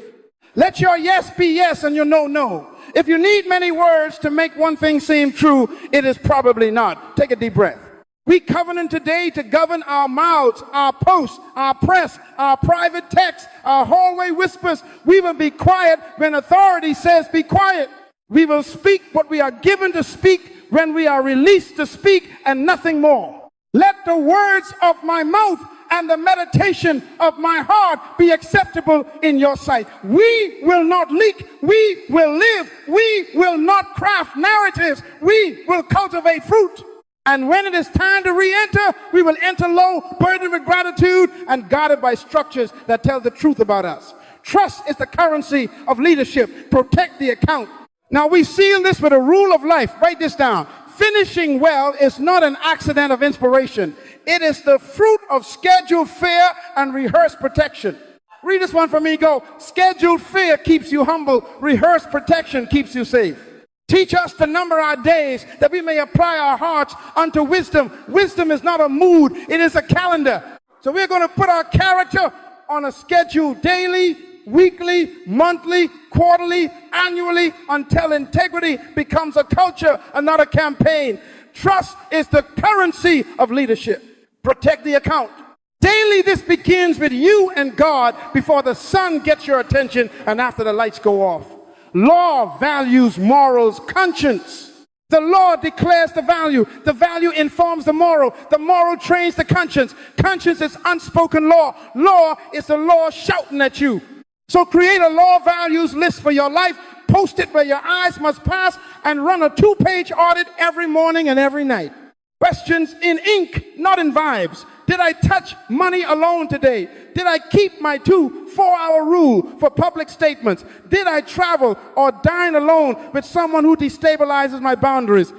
Speaker 1: Let your yes be yes and your no, no. If you need many words to make one thing seem true, it is probably not. Take a deep breath. We covenant today to govern our mouths, our posts, our press, our private texts, our hallway whispers. We will be quiet when authority says be quiet. We will speak what we are given to speak when we are released to speak, and nothing more. Let the words of my mouth and the meditation of my heart be acceptable in your sight. We will not leak. We will live. We will not craft narratives. We will cultivate fruit. And when it is time to re-enter, we will enter low, burdened with gratitude and guarded by structures that tell the truth about us. Trust is the currency of leadership. Protect the account. Now we seal this with a rule of life. Write this down. Finishing well is not an accident of inspiration. It is the fruit of scheduled fear and rehearsed protection. Read this one for me. Go. Scheduled fear keeps you humble. Rehearsed protection keeps you safe. Teach us to number our days that we may apply our hearts unto wisdom. Wisdom is not a mood. It is a calendar. So we're going to put our character on a schedule daily, weekly, monthly, quarterly, annually, until integrity becomes a culture and not a campaign. Trust is the currency of leadership. Protect the account. Daily, this begins with you and God before the sun gets your attention and after the lights go off. Law, values, morals, conscience. The law declares the value. The value informs the moral. The moral trains the conscience. Conscience is unspoken law. Law is the law shouting at you. So create a law values list for your life, post it where your eyes must pass, and run a 2-page audit every morning and every night. Questions in ink, not in vibes. Did I touch money alone today? Did I keep my 2 4-hour rule for public statements? Did I travel or dine alone with someone who destabilizes my boundaries?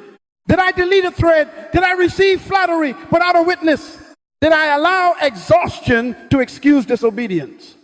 Speaker 1: Did I delete a thread? Did I receive flattery without a witness? Did I allow exhaustion to excuse disobedience?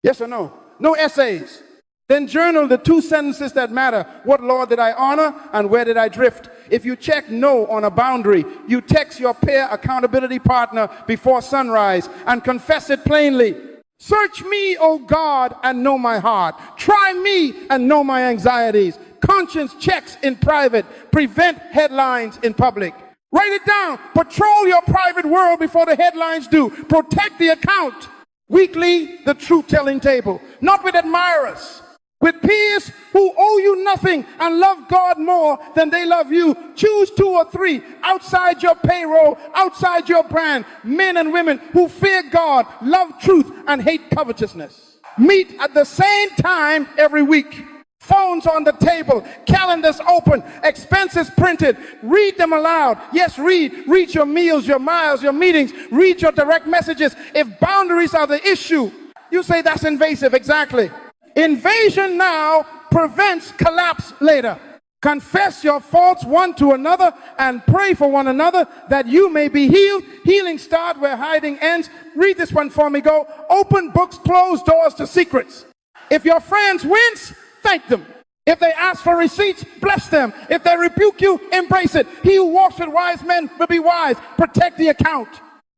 Speaker 1: Yes or no? No essays. Then journal the 2 sentences that matter. What law did I honor and where did I drift? If you check no on a boundary, you text your peer accountability partner before sunrise and confess it plainly. Search me, O God, and know my heart. Try me and know my anxieties. Conscience checks in private. Prevent headlines in public. Write it down. Patrol your private world before the headlines do. Protect the account. Weekly, the truth-telling table. Not with admirers, with peers who owe you nothing and love God more than they love you. Choose 2 or 3 outside your payroll, outside your brand, men and women who fear God, love truth, and hate covetousness. Meet at the same time every week. Phones on the table, calendars open, expenses printed. Read them aloud. Yes, read. Read your meals, your miles, your meetings. Read your direct messages. If boundaries are the issue, you say that's invasive. Exactly. Invasion now prevents collapse later. Confess your faults one to another and pray for one another that you may be healed. Healing starts where hiding ends. Read this one for me. Go. Open books, close doors to secrets. If your friends wince, thank them. If they ask for receipts, bless them. If they rebuke you, embrace it. He who walks with wise men will be wise. Protect the account.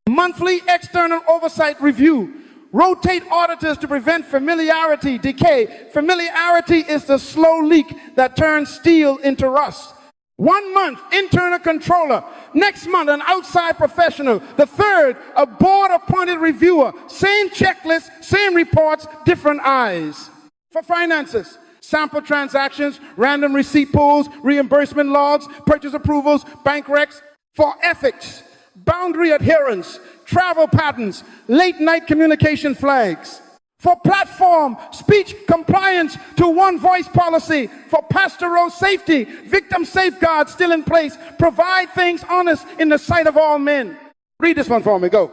Speaker 1: Monthly external oversight review. Rotate auditors to prevent familiarity decay. Familiarity is the slow leak that turns steel into rust. 1 month, internal controller. Next month, an outside professional. The third, a board-appointed reviewer. Same checklist, same reports, different eyes. For finances, sample transactions, random receipt pools, reimbursement logs, purchase approvals, bank recs. For ethics, boundary adherence, travel patterns, late night communication flags. For platform, speech compliance to one voice policy. For pastoral safety, victim safeguards still in place. Provide things honest in the sight of all men. Read this one for me, go.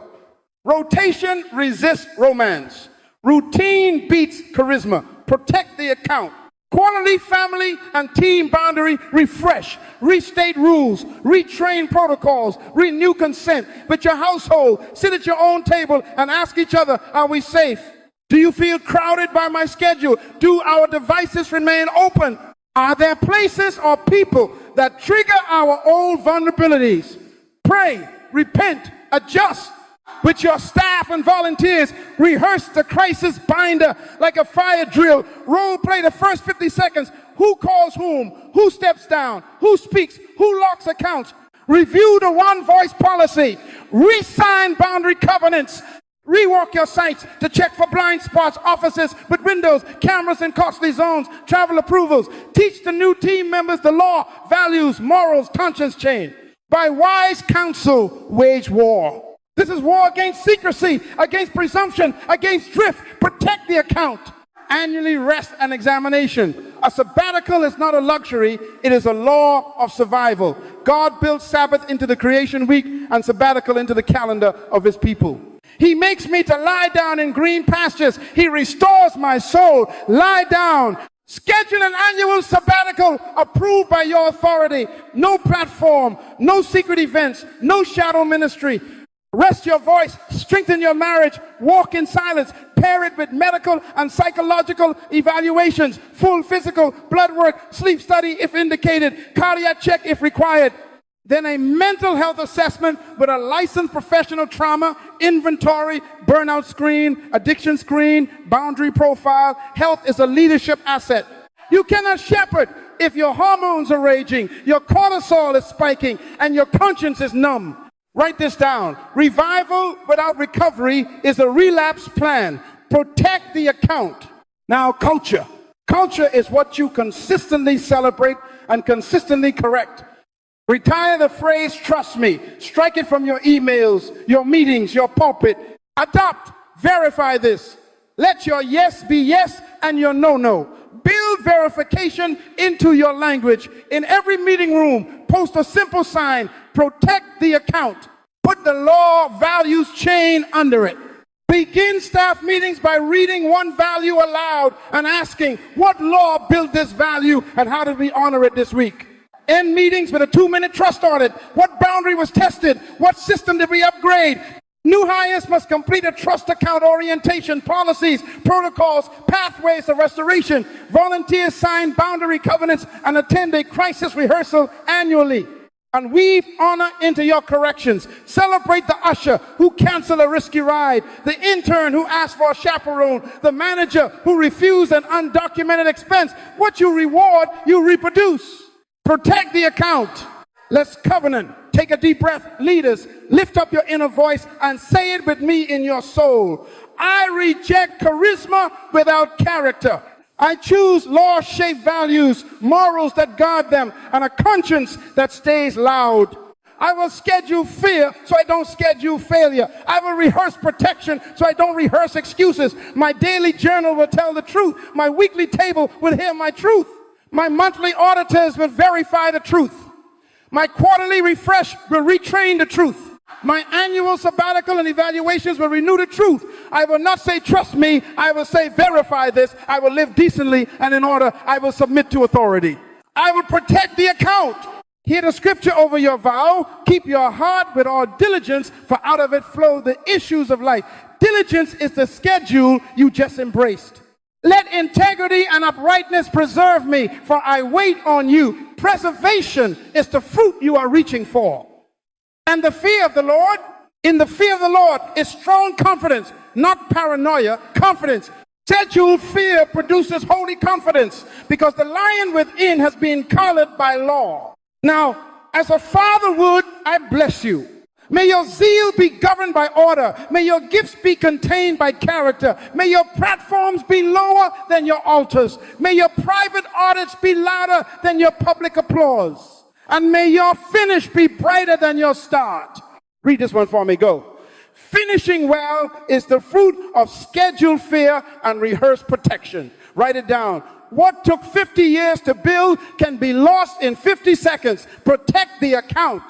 Speaker 1: Rotation resists romance. Routine beats charisma. Protect the account. Quality family and team boundary refresh. Restate rules. Retrain protocols. Renew consent. With your household, sit at your own table and ask each other, are we safe? Do you feel crowded by my schedule? Do our devices remain open? Are there places or people that trigger our old vulnerabilities? Pray, repent, adjust. With your staff and volunteers, rehearse the crisis binder like a fire drill. Role play the first 50 seconds. Who calls whom? Who steps down? Who speaks? Who locks accounts? Review the one voice policy. Re-sign boundary covenants. Rewalk your sites to check for blind spots, offices with windows, cameras in costly zones, travel approvals. Teach the new team members the law, values, morals, conscience chain. By wise counsel, wage war. This is war against secrecy, against presumption, against drift. Protect the account. Annually rest and examination. A sabbatical is not a luxury, it is a law of survival. God built Sabbath into the creation week and sabbatical into the calendar of his people. He makes me to lie down in green pastures. He restores my soul. Lie down. Schedule an annual sabbatical approved by your authority. No platform, no secret events, no shadow ministry. Rest your voice, strengthen your marriage, walk in silence, pair it with medical and psychological evaluations, full physical, blood work, sleep study if indicated, cardiac check if required. Then a mental health assessment with a licensed professional trauma, inventory, burnout screen, addiction screen, boundary profile. Health is a leadership asset. You cannot shepherd if your hormones are raging, your cortisol is spiking, and your conscience is numb. Write this down. Revival without recovery is a relapse plan. Protect the account. Now, culture. Culture is what you consistently celebrate and consistently correct. Retire the phrase, trust me. Strike it from your emails, your meetings, your pulpit. Adopt, verify this. Let your yes be yes and your no, no. Build verification into your language. In every meeting room, post a simple sign, protect the account. Put the law values chain under it. Begin staff meetings by reading one value aloud and asking, what law built this value and how did we honor it this week? End meetings with a 2-minute trust audit. What boundary was tested? What system did we upgrade? New hires must complete a trust account orientation, policies, protocols, pathways of restoration. Volunteers sign boundary covenants and attend a crisis rehearsal annually. And weave honor into your corrections. Celebrate the usher who canceled a risky ride, the intern who asked for a chaperone, the manager who refused an undocumented expense. What you reward, you reproduce. Protect the account. Let's covenant. Take a deep breath. Leaders, lift up your inner voice and say it with me in your soul. I reject charisma without character. I choose law-shaped values, morals that guard them, and a conscience that stays loud. I will schedule fear so I don't schedule failure. I will rehearse protection so I don't rehearse excuses. My daily journal will tell the truth. My weekly table will hear my truth. My monthly auditors will verify the truth. My quarterly refresh will retrain the truth. My annual sabbatical and evaluations will renew the truth. I will not say, trust me. I will say, verify this. I will live decently and in order. I will submit to authority. I will protect the account. Hear the scripture over your vow. Keep your heart with all diligence, for out of it flow the issues of life. Diligence is the schedule you just embraced. Let integrity and uprightness preserve me, for I wait on you. Preservation is the fruit you are reaching for. And the fear of the Lord, in the fear of the Lord is strong confidence, not paranoia, confidence. Scheduled fear produces holy confidence because the lion within has been collared by law. Now, as a father would, I bless you. May your zeal be governed by order. May your gifts be contained by character. May your platforms be lower than your altars. May your private audits be louder than your public applause. And may your finish be brighter than your start. Read this one for me. Go. Finishing well is the fruit of scheduled fear and rehearsed protection. Write it down. What took 50 years to build can be lost in 50 seconds. Protect the account.